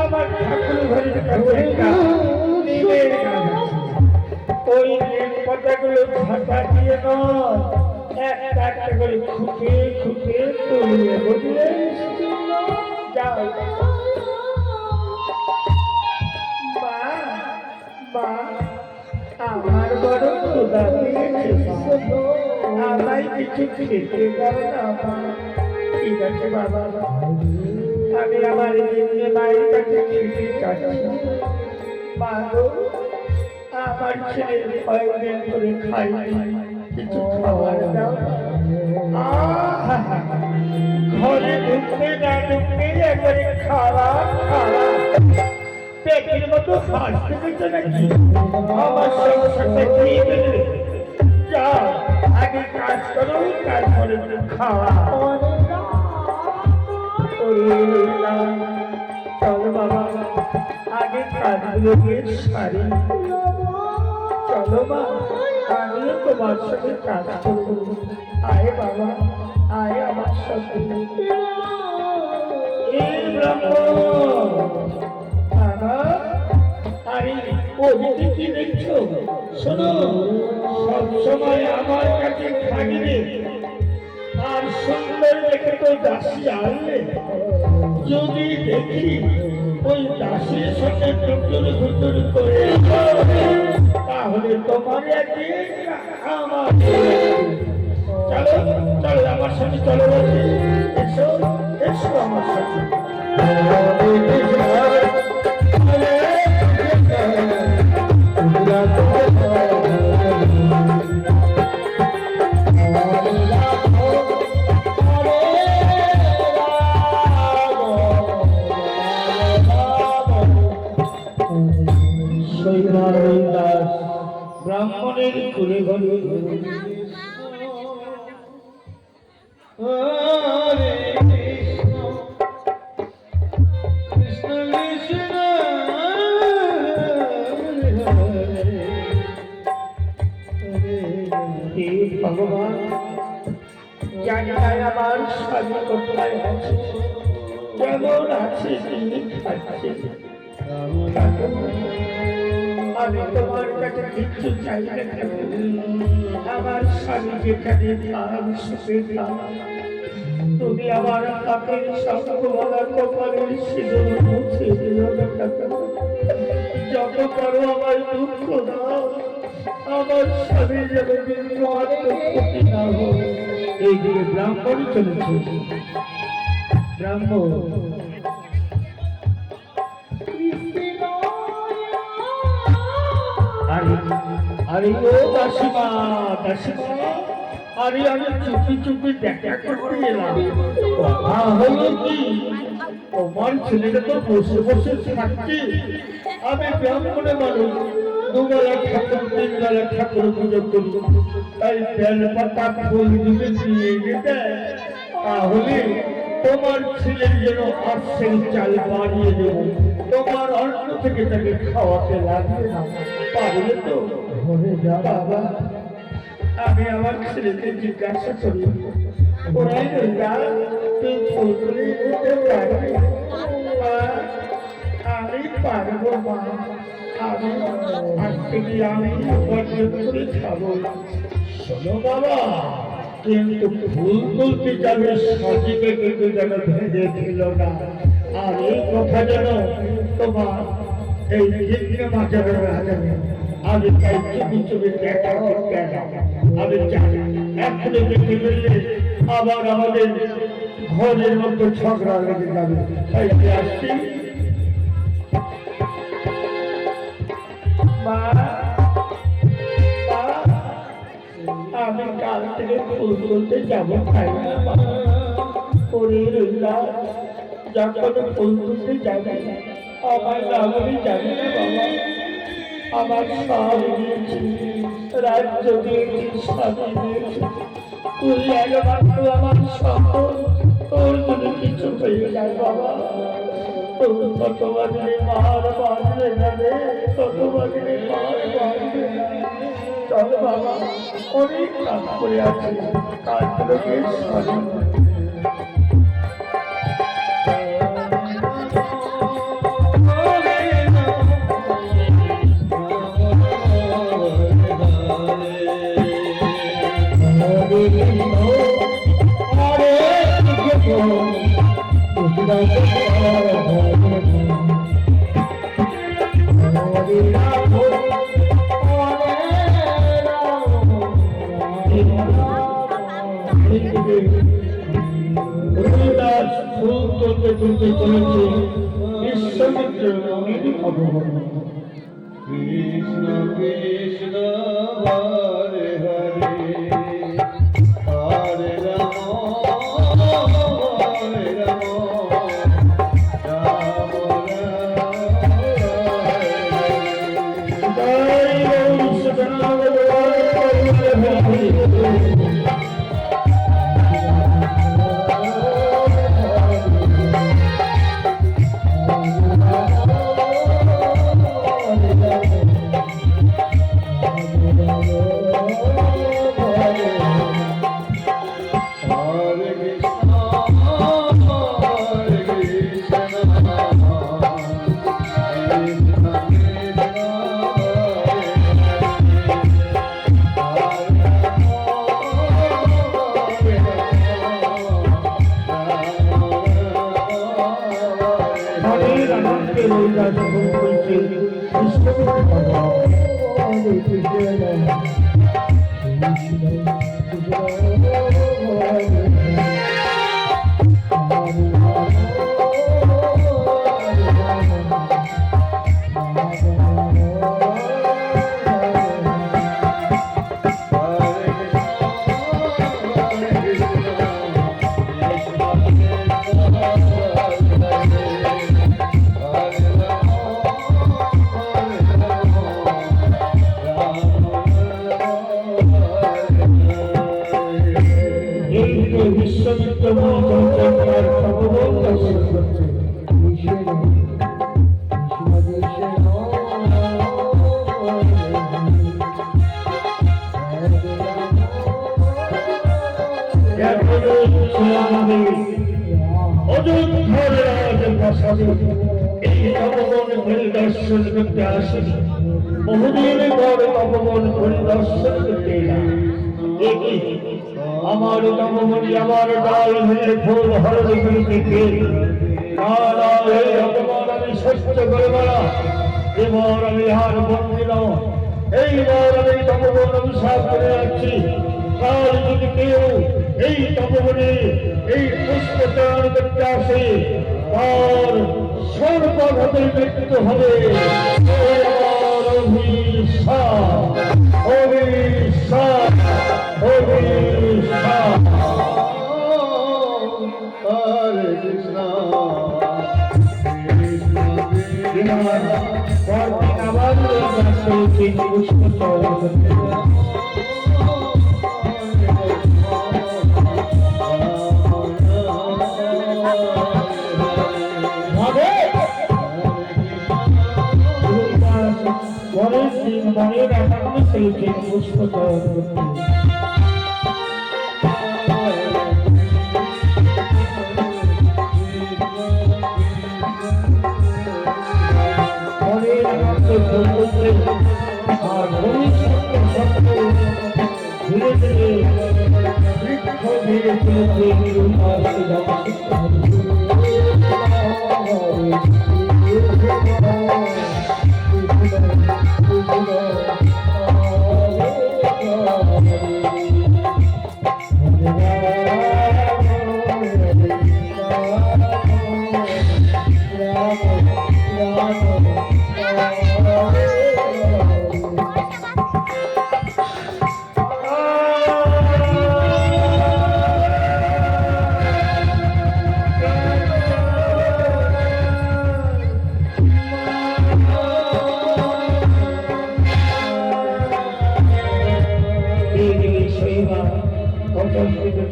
আমার ঠাকুর ঘরের কাছে একটা নিমের গাছ আছে। ওই নিম পাতাগুলো ছাতা দিয়ে নয়, একটা একটা করে খুঁটে খুঁটে তুলিয়ে বুঝলে। যাও মা, মা, আমার বড় ক্ষুধা পেয়েছে, আমায় কিছু খেতে দাও না মা। ঠিক আছে বাবা, আমি আমার মায়ের কাছে খেতে চাচ্ছি। মা গো, আমার ছেলে কয়েকদিন করে খাইনি, কিছু খাবার দাও। ঘরে ঢুকতে না ঢুকতে একবারে খাওয়া খাওয়া, পেটের মতো হাসতে পেতে নাকি? আমার সংসারটা খেয়ে ফেলবে। যাও, আগে কাজ করো, তারপরে খাওয়া। চলো বাবা, আগে কাজগুলো দিয়ে সারি। চলো মা, আমিও তোমার সাথে কাজ করবো। আয় বাবা, আয় আমার সাথে। এই ব্রাহ্মণ, আরে ওদিকে কি দেখছো? শোনো, সবসময় আমার কাছে থাকবে, আর সুন্দর দেখে তো দাসী আনলে। যদি দেখি ওই দাসীর সঙ্গে টুকটুরি ঘুটুরি করে, তাহলে তোমার একদিন আমার। চলো চলো, আমার সাথে চলো বলছি। এসো এসো আমার সাথে। ব্রাহ্মণের কুলে ঘরে হরে কৃষ্ণ কৃষ্ণ হে ভগবান, জানি না আমার স্বামী কোথায় আছে, কেমন আছে, তিনি খাচ্ছে। আমি তোমার কাছে কিচ্ছু চাই না, আমার স্বামী যেখানে খান সুখে খান। তুমি আমার হাতের শঙ্খমালা কপালের সিঁদুর মুছে দিও না। যত পারো আমার দুঃখ দাও, আমার স্বামী যেন তোমার ক্ষতি না হয়। এই দিকে ব্রাহ্মণ চলেছে। ব্রাহ্মণ, আরে ও দাসিমা, দাসিমা, আরে আমি চুপি চুপি দেখা করতে এলাম। হলো কি, তোমার ছেলেটা তো বসে বসে থাকছে। আমি ব্রাহ্মণের মানুষ, দুবেলা ঠাকুর তিনবেলা ঠাকুর পুজো করি, তাই বেল পাতা ফুল দিবে দিয়ে যেতে। তাহলে তোমার ছেলের যেন আর্শের চাল বাড়িয়ে দেবো, তোমার অন্ন থেকে তাকে খাওয়াতে লাগবে না, পারলে তো? বাবা, আমি আমার ছেলেকে জিজ্ঞাসা করি, ওরাই তুই ফুল করে দিতে পারবি? পারবো মা, আমি আজ থেকে আমি উপার্জন করে খাবো। শোনো বাবা, কিন্তু ফুল তুলতে যাবে সাজিকে কিন্তু যেন ভেঙে ছিল না। আর এই কথা যেন তোমার এই কৃষ্ণ মাঝারে রাখেনি। আমি তাই চুপি চুপি দেখা করতে এলাম। আমি জানি এখনো দেখে ফেললে আবার আমাদের ঘরের মধ্যে ঝগড়া লেগে যাবে। তাই আমি আসছি। মা, মা, আমি কাল থেকে ফুল তুলতে যাবো তাই না মা? ওরে রইলা, যখন ফুল তুলতে যাবে আমার নামে যাবে না বাবা। আমার সব দিয়েছি, রাজ্য দিয়েছি, স্বামী দিয়েছি, তুই একমাত্র আমার সকল, তোর যদি কিছু হয়ে যায় বাবা, তোর কত বাজলে মার বাজবে না রে, কত বাজলে মার বাজবে না। চল বাবা, অনেক কাজ করে আছি, কাজগুলোকে স্মরণ রবিদাস ফুল তুলতে তুলতে চলেছে বিশ্বমিত্র অনেক খবর। কৃষ্ণ কৃষ্ণ হরে হরে হরে রাম হরে রাম রাম অযোধ্যার রাজপ্রাসাদে এই তপবন পরিদর্শন করতে আসি। বহুদিন পর তপবন পরিদর্শন করতে এলাম। আমার তপবনী আমার ডাল হয়ে ফুল হরণ করিতে না না, এই অপমান আমি সহ্য করে বলা। এবার আমি আর বন্দি নয়, এইবার আমি তপবন অভিশাপ করে যাচ্ছি। কাল যদি কেউ এই তপবনে এই পুষ্প চারণ করতে আসে, তার সর্বভাবে মৃত্যু হবে। অভিশাপ, অভিশাপ, অভিশাপ। হরে কৃষ্ণ কৃষ্ণ আবার পুষ্প চারণ করতে পরের দিন মনের একান্ত চলছে পুষ্প চারণ করতে। করতে আর ভবিষ্যৎ সত্য ধীরে ধীরে বৃক্ষ ভেঙে চলেছে নিরুপাস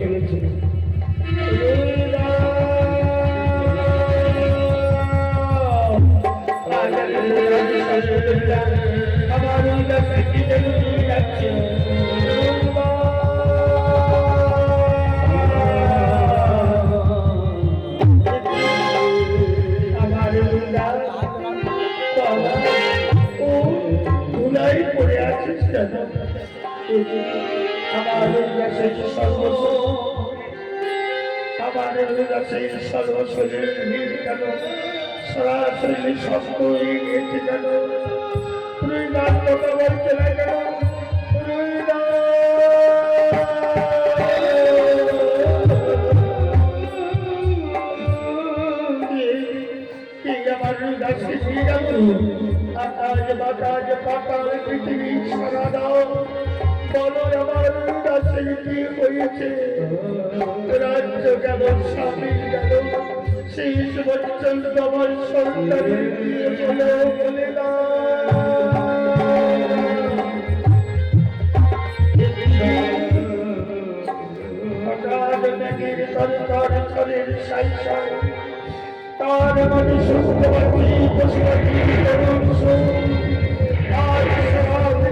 চলেছে আমার যাচ্ছে ধুলাই পড়ে আছিস কেন? আমার কাছে সর্বস্ব আমার কাছে সর্বশরীর ভিড় কেন সরাসরি শব্দ হয়ে গিয়েছে কেন তুই গান কথা বলছে না কেন তুই আমার কাছে আকাশ বাতাস পাতাল পৃথিবী সারা দাও বলো আমার কাছে কি হয়েছে রাজ্য গেল স্বামী গেল শেষ পর্যন্ত আমার সন্তানের বিয়ে বলে বলে না হঠাৎ মেঘের তরতর ছলের সাই সাই তার মানে সুস্থ পাখি পশু পাখি করুণ আর সব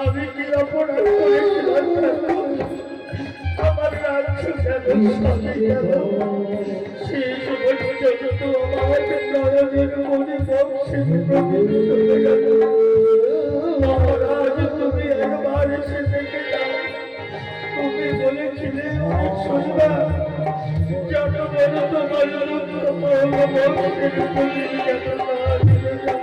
আমি কি অপরাধ করেছিলাম আমার রাজ্য গেল স্বামী গেল শেষ পর্যন্ত আমার নয়নের মনে বংশের প্রদীপ চলে গেল মহারাজ তুমি একবার এসে দেখে যাও তুমি বলেছিলে শুনবা যত বড় তোমার বংশের প্রদীপ গেল না চলে গেল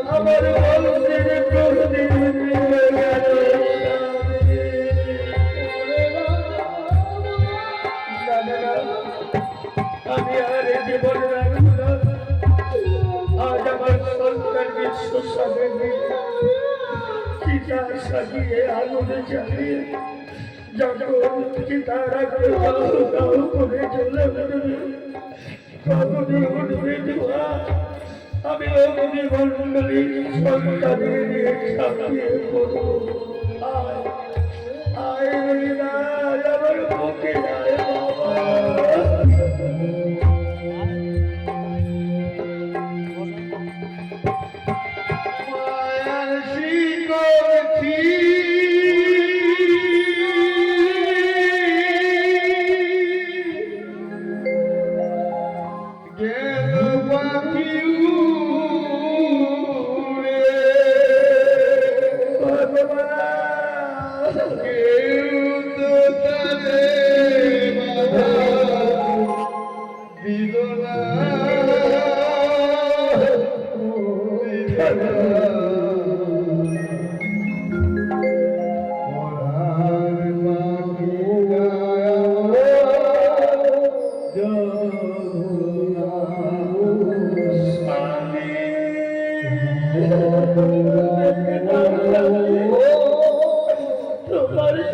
আমার বংশের প্রদীপ চলে গেল আমি আর জীবন রাখবো না আজ আমার সন্তান বিশ্ব সামনে চিতা সাজিয়ে আগুনে জ্বালিয়ে যখন চিতার আগে দাও করে চলে উঠবে আগুনে উঠবে ধোঁয়া আমি অগ্নি মন্ডলী সন্তানের নিয়ে ছাপিয়ে পড়বো আয় আয় না আমার বুকে যায়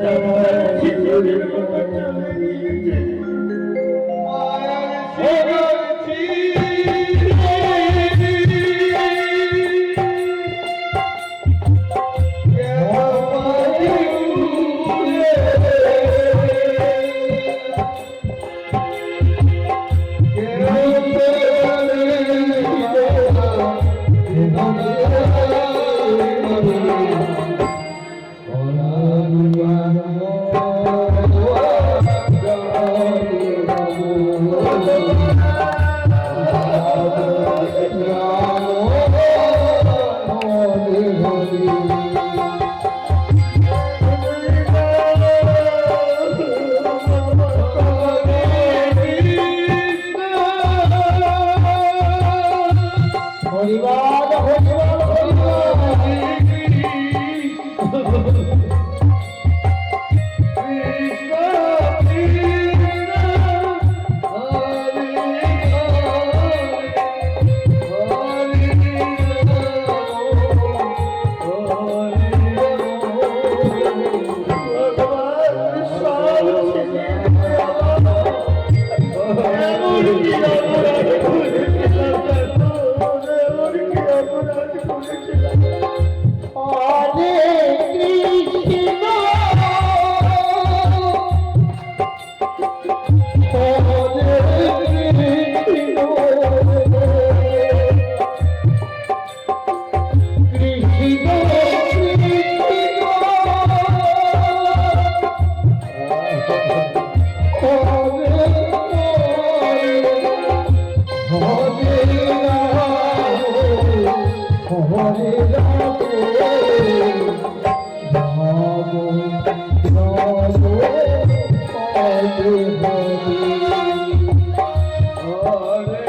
বাবা তোমার হরে রাম রাম রাম হরে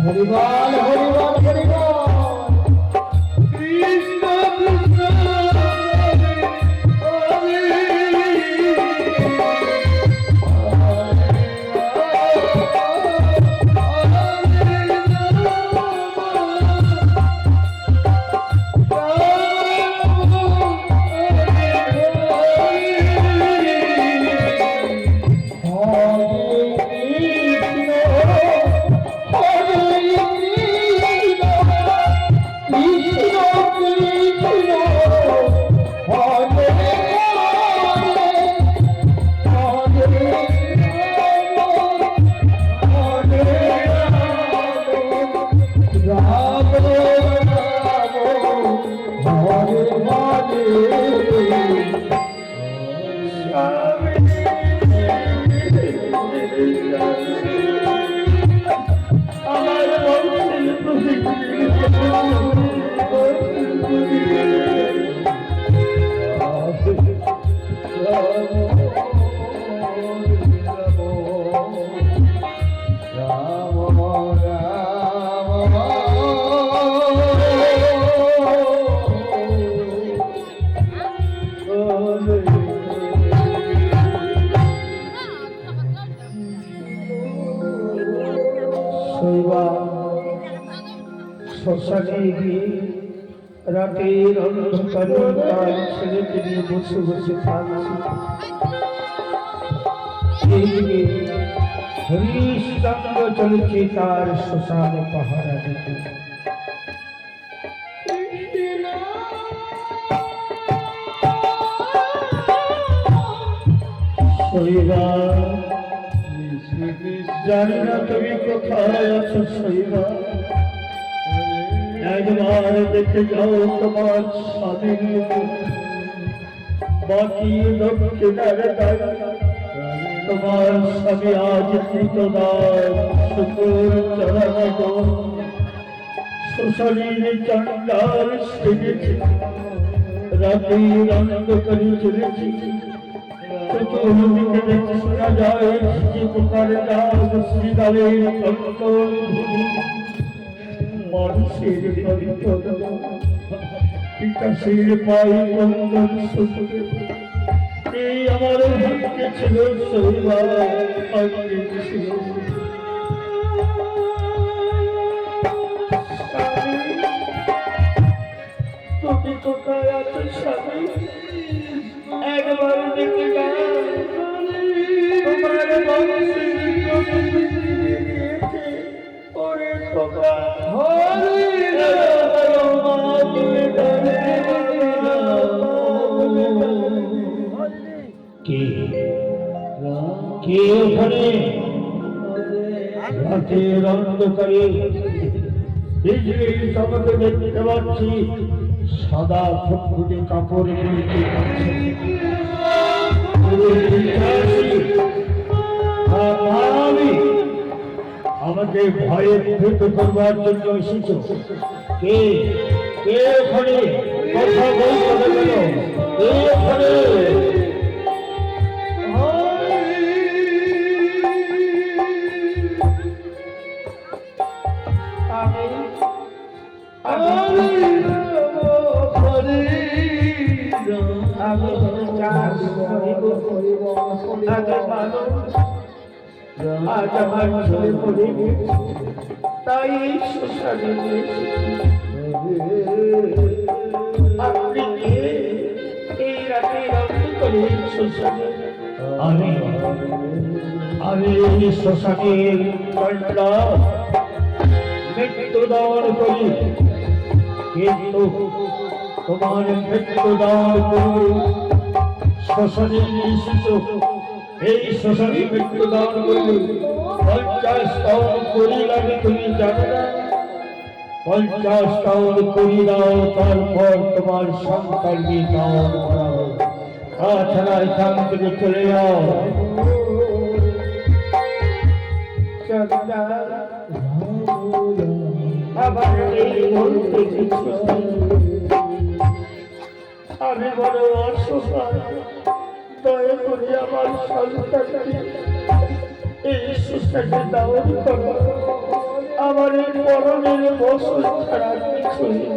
হরিবাল হরিবাল হরিবাল কৃষ্ণ কৃষ্ণ শ্মশানে গিয়ে রাতের অন্ধকারে তার ছেলেকে নিয়ে বসে বসে থাকছি। এইদিকে হরিশ্চন্দ্র চলেছে তার শ্মশানে পাহারা দিতে। শৈবা, জানি না তুমি কোথায় আছো শৈবা, একবার দেখে যাও তোমার স্বামীর বাকি দক্ষিণার দায়। তোমার স্বামী আজ কৃতদার শুকুর চরণ শোষণীর চণ্ডাল সেজেছে, রাতের অন্ধকারে চলেছি। চতুর্দিকে দেখে শোনা যায় যে প্রকার ডাক শ্রীকালের কঙ্কণ মানুষের বিকাশের পাই কন্দন সুখে। এই আমার ভাগ্যে ছিল শৈবা, ভাগ্যে ছিল। তুমি কোথায় আছো স্বামী, একবার দেখে যাও। তোমার ওরে খোকা কে ওখানে রাতের অন্ধকারে বিজলির চমকে দেখতে পাচ্ছি সাদা ফুটফুটে কাপড় আমাকে ভয়ে ভীত করবার জন্য এসেছো। কে কে ওখানে কথা বলতে গেল? কে ওখানে? আজ আমার ছেলে পড়ে গেছে, তাই শ্মশানে আপনি এই রাতে করে শ্মশানে আমি শ্মশানের কন্যা মৃত্যুদান করি, কিন্তু তোমার মৃত্যুদান করি শ্মশানে এসেছো। এই শ্মশানে মৃত্যুদান করলে 50 টাউন করি লাগে, তুমি জানো না? 50 টাউন করি দাও, তারপর তোমার সন্তানকে দান করাবো। তাছাড়া এখান থেকে চলে যাও। আমার এই বলতে কিছু নেই। আমি বড় অসহায়, দয়া করে আমার সন্তানকে এই সুস্থকে দাওয়াত করো। আমার এই মরণের বছর ছাড়া কিছু নেই।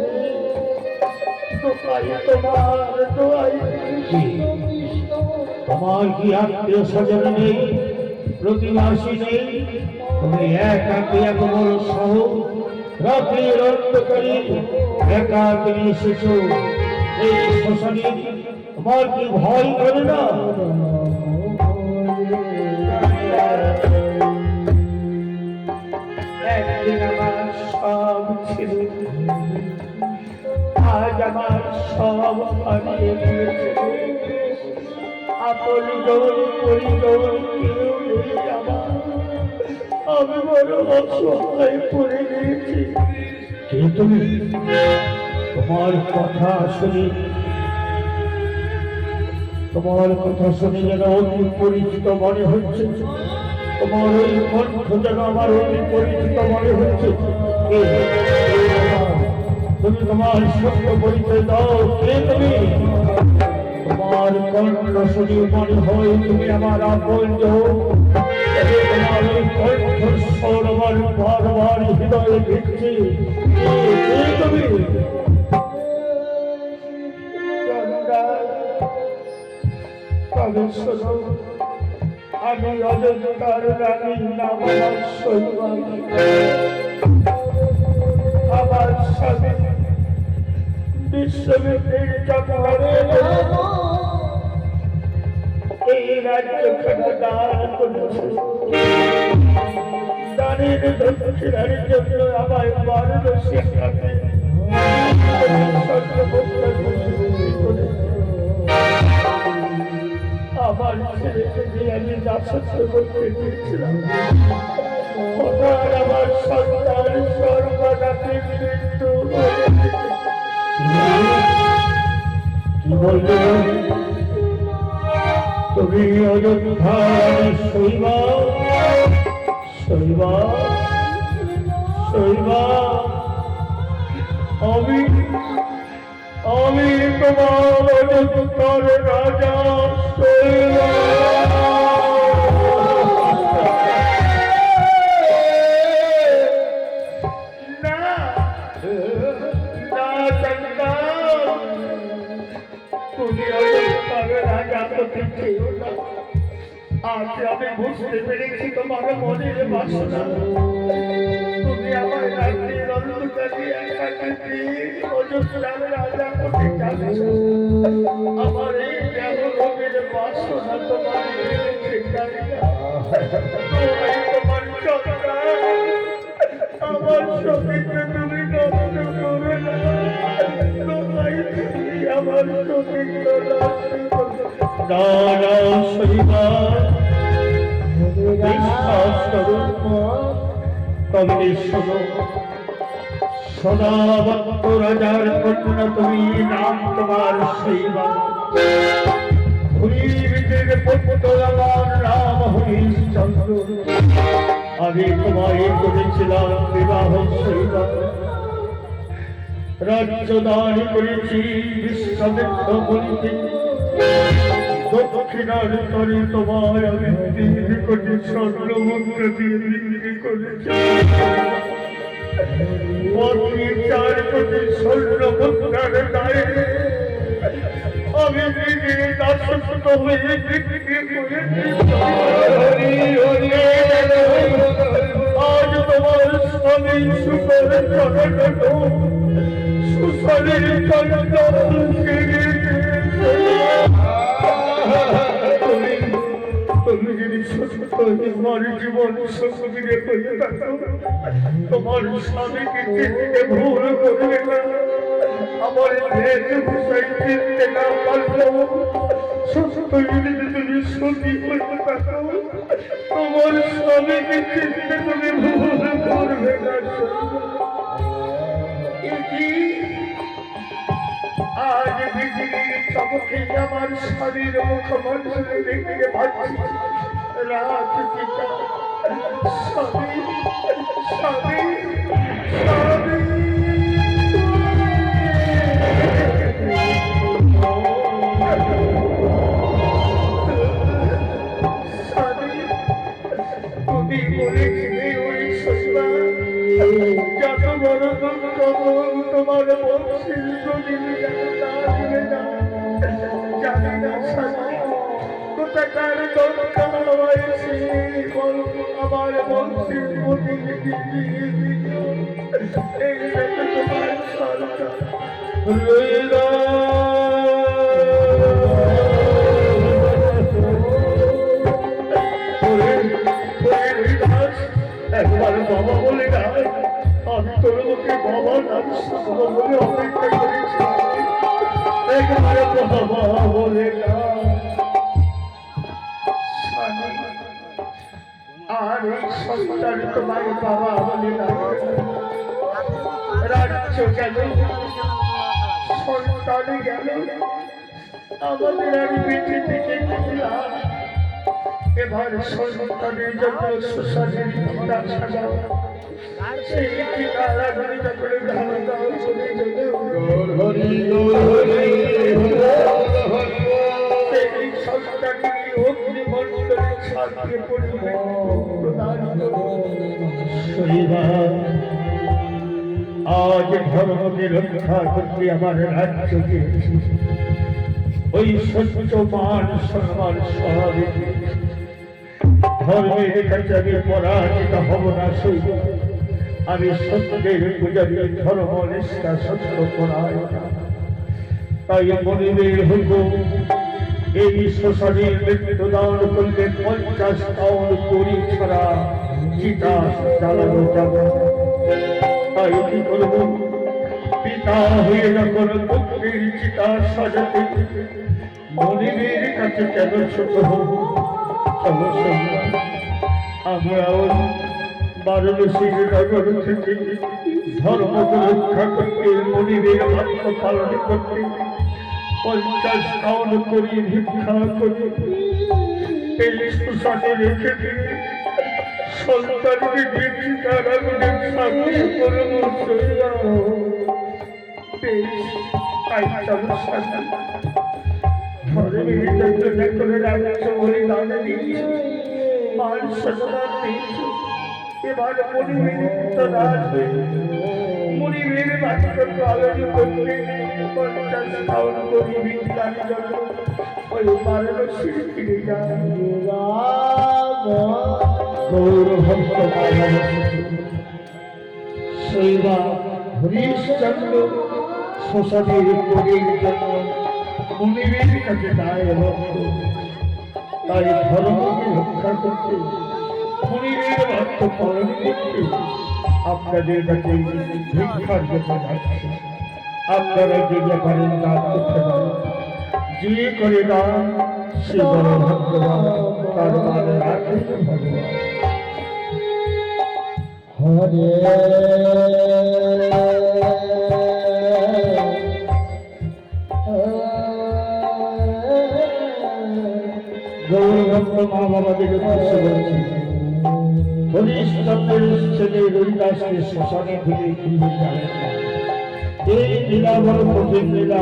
দোহাই তোমার, দোহাই তোমার কি আত্মীয় স্বজন নেই, প্রতিবাসী নেই? তুমি একাকে এত বড় শহর রাতের অন্ধকারে একাকিনী এসেছো এই শ্মশানে, তোমার কি ভয় করে না? একদিন আমার সব ছিল, আজ আমার সব হারিয়ে গিয়েছে। আপন জন পরিজন কেউ নেই আমার, আমি বড় অসহায় পড়ে গিয়েছি। কে তুমি? তোমার কথা শুনি, তোমার কথা শুনে যেন অতি পরিচিত মনে হচ্ছে। তোমার ওই কণ্ঠ যেন আমার অতি পরিচিত মনে হচ্ছে। কে? তুমি তোমার সত্য পরিচয় দাও। কে তুমি? তোমার কণ্ঠ শুনে মনে হয় তুমি আমার আপন জন। তোমার ওই কণ্ঠ স্বর আমার বারবার হৃদয়ে ভিড়ছে। কে তুমি? তবে শোনো, আমি অযোধ্যার রানী নাম আমার সৈবাল। আমার স্বামী বিশ্ববিদ্যালয়ের চক্রে এই রাজ্যখানে দান করেছে। দানের দক্ষিণার জন্য আমায় বারণ শিক্ষাকে আমার ছেলেকে দিয়ে আমি দাসত্ব করতে দিয়েছিলাম। হঠাৎ আমার সন্তান সর্বদাকে মৃত্যু কি বলবে? তুমি অযোধ্যার শৈবা, শৈবা, শৈবা। আমি তোমার অযোধ্যার রাজা শৈবা। না না চন্দ্রা, তুমি অযোধ্যার রাজা হতে চেয়েও না। আজ আমি বুঝতে পেরেছি তোমার মনের বাসনা। তুমি আমার রাজ্যের অন্ধকারে একাকাকে অযোধ্যার রাজা হতে চাচ্ছ। আমার এই দেহভোগের বাসনা তোমার মেরেছে জানি না। তোমার সন্তান, আমার সতীকে তুমি নষ্ট করবে না। তোমায় তুমি আমার সতীকে নষ্ট করবে না, না শৈবা, বিশ্বাস করো। তবে শোনো, সদাবত্ত রাজার কন্যা তুমি, নাম তোমার শৈবা। হরিবীজের পুত্র আমার নাম হরিশ্চন্দ্র। আমি তোমায় করেছিলাম বিবাহ শৈবা। রাজ্য দান করেছি বিশ্বামিত্র বলিতে। দক্ষিণার তরে তোমায় আমি 3 কোটি স্বর্ণ মুদ্রা দিয়ে বিক্রি করেছি। 4 কোটি স্বর্ণ মুদ্রার দায়ে আমি নিজে দাসত্ব হয়ে বিক্রি করেছি। আজ তোমার স্বামী সুখের চরণ সুশালীর চরণ তুমি যদি সত্য তোমার জীবন সুখীরে হয়ে থাকো, তোমার স্বামীকে চিনতে ভুল করবে না। আমার ভেদ ভূষাই চিনতে না পারলেও সত্য যদি তুমি সতী হয়ে থাকো, তোমার স্বামীকে চিনতে তুমি ভুল করবে না। আজ বিজলির চমকে আমার স্বামীর মুখমণ্ডলে দেখে ভাবছি রাত পিতা স্বামী তুমি বলেছিলে ওই সস্তা যত বড় দুঃখ তোমার বংশীর প্রদীপ যেন না দিবে না। জানি না স্বামী কোথাকার দরকার হয়েছে আমার বংশীর প্রদীপ এই দেখে তোমার সরকার একবার বাবা বলে না, আমি তোর মুখে বাবা নাম শুনবো বলে অপেক্ষা করেছি। একবার বাবা বলে না। আর এই সন্তান তোমার বাবা বলে না। রাজ্য গেল, সন্তান গেল, আমাদের আর বেঁচে থেকে গেলাম। এবার সন্তানের জন্য সুশাসনের চিতা সাজাও, সেই চিতা আরাধনা করে ধান দাও চলে চলে সেই সন্তানকে অগ্নিমণ্ডলে ছাপিয়ে পড়বে প্রদান আজ ধর্মকে রক্ষা করতে আমার রাজ্য দিয়েছি, ওই সত্য মান সম্মান স্বাভাবিক ধর্মের কাছে আমি পরাজিত হব না। সৈব আমি সত্যের পূজারী, ধর্ম নিষ্ঠা সত্য পরায়। তাই মনিবের হইব এই শ্মশানের মৃত্যুদান করলে 50 টাউন করি ছাড়া চিতা জ্বালানো যাবে। তাই কি করব, পিতা হয়ে যখন পুত্রের চিতা সাজাতে মনিবের কাছে কেন ছোট হব? চলো আমরাও বারাণসীর নগর থেকে ধর্মকে রক্ষা করতে, মনিবের আত্ম পালন করতে 50 টাউন করি ভিক্ষা করি এই শ্মশানে রেখে দিয়ে সন্তানকে দেখি তার আগুনে সাথে পরামর্শ তাই চলো সাথে ঘরে বেরিয়ে করে রাখছো বলে দাদা দিয়েছি মান সম্মান দিয়েছি। এবার মনিবের উত্তর আসবে, মনিবের বাচ্চাকে পালন করতে 50 টাউন করি ভিক্ষার জন্য ওই বারাণসী ফিরে যায়। গৌরভক্ত শৈবা হরিশ্চন্দ্র শ্মশানের করির জন্য মনিবের কাছে দায় ভক্ত। তাই ধর্মকে রক্ষা করতে, মনিবের বাক্য পালন করতে আপনাদের কাছে ভিক্ষার জন্য যাচ্ছে। আপনারা যে ব্যাপারে দান করতে পারেন, যে করে দান সে বড় ভগবান, তার মান রাখে ভগবান। হরে গৌরভক্ত মা বাবাদের উদ্দেশ্যে বলছি, হরিশ্চন্দ্রের ছেলে রবিদাসকে শ্মশানে থেকে ফিরে যাবেন না। এই লীলা বড় কঠিন লীলা।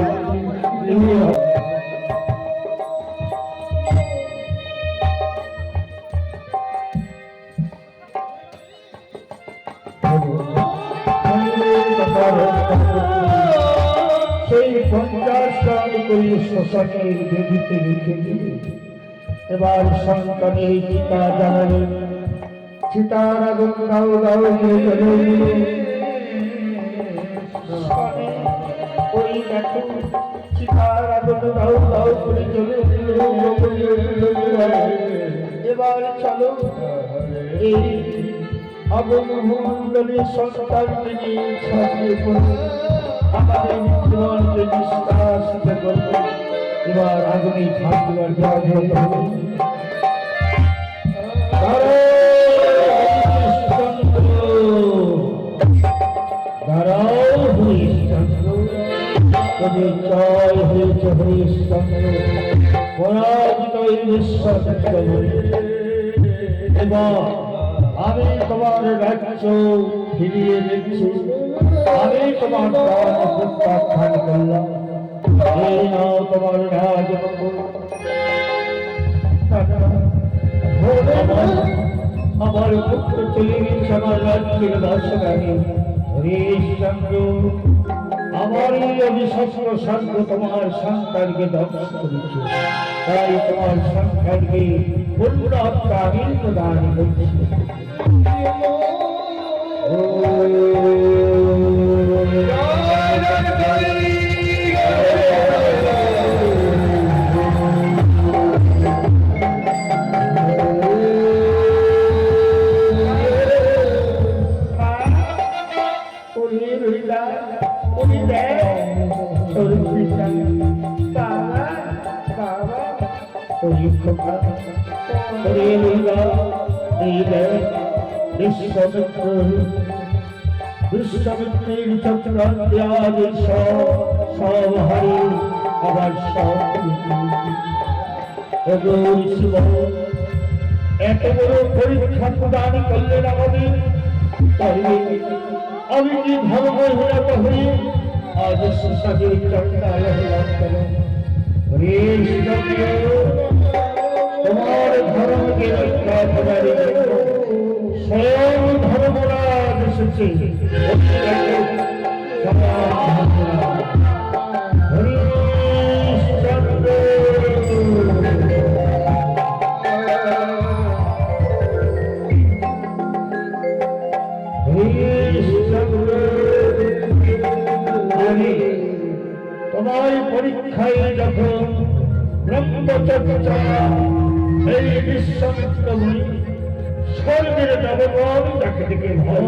সেই 50 টান করে শ্মশানের বেদিতে রেখে দিয়ে এবার সন্তানের চিতা জ্বালালেন। চিতার আগুন দাও দাও করে জ্বলে উঠল। ওই দেখো চিতার আগুন দাও দাও করে জ্বলে উঠল। এবার চলো এই আগুন মন্ডলে সন্তানকে নিয়ে ছাপিয়ে পড়ে আমাদের জীবনকে নিষ্কাশিত করবে। এবার আগুনে ঝাঁপ দেওয়ার জয় হবে। দাঁড়াও হরিশ্চন্দ্র, তবে জয় হয়েছে হরিশ্চন্দ্র, পরাজিত ঈশ্বর। এবং আমি তোমার রাজ্য ফিরিয়ে দিচ্ছি, আমি তোমার প্রাণ প্রত্যাখ্যান করলাম। এই নাও তোমার রাজভোগ। আমার পুত্র চলে গেছে আমার রাজ্যের বাসগানে। হরিশ্চন্দ্র, আমার এই অবিশ্বাস্য শান্ত তোমার সন্তানকে ধ্বংস করেছে, তাই তোমার সন্তানকে পূর্ণ হত্যা আমি প্রদান করছি। বিশ্বমিত্রের চক্রান্তে আজ সব হারে আবার সব শিব এত বড় পরীক্ষা প্রদান করলেন আমাদের, আমি কি ধর্ম হীনত হয়ে আজ সুসাদের চক্রায় হলাম কেন? তোমার ধর্মকে রক্ষা করার জন্য স্বয়ং ধর্মরাজ এসেছে। তোমার পরীক্ষায় যখন ব্রহ্মচর্যা এই বিশ্বমিত্র মুনি স্বর্গের নবগণ যাকে দেখে ভয়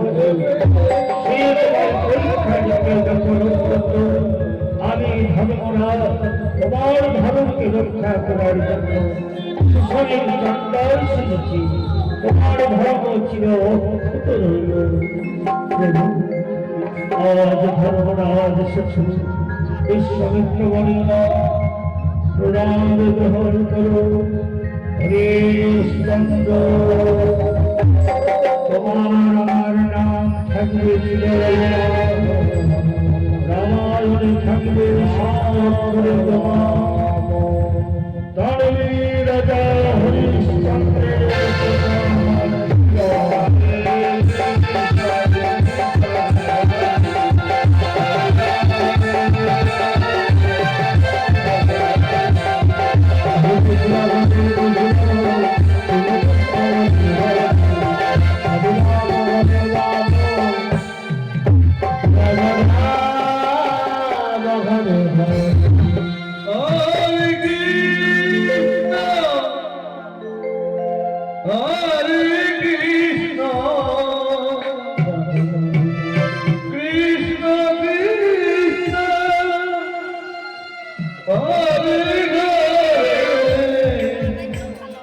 সে তোমার পরীক্ষায় যখন আমি ধর্মরাজ তোমার ধর্মকে রক্ষা করার জন্য সুশরীর চন্দ্র শুনেছি, তোমার ধর্ম ছিল অক্ষত রইল। আজ ধর্মরাজ এসেছে, বিশ্বমিত্র বলিয়া প্রণাম গ্রহণ করো। হরিশ্চন্দ্র, তোমার আমার নাম থাকবে রামায়ণে থাকবে তারই রাজা হরিশ্চন্দ্রের Hare Hare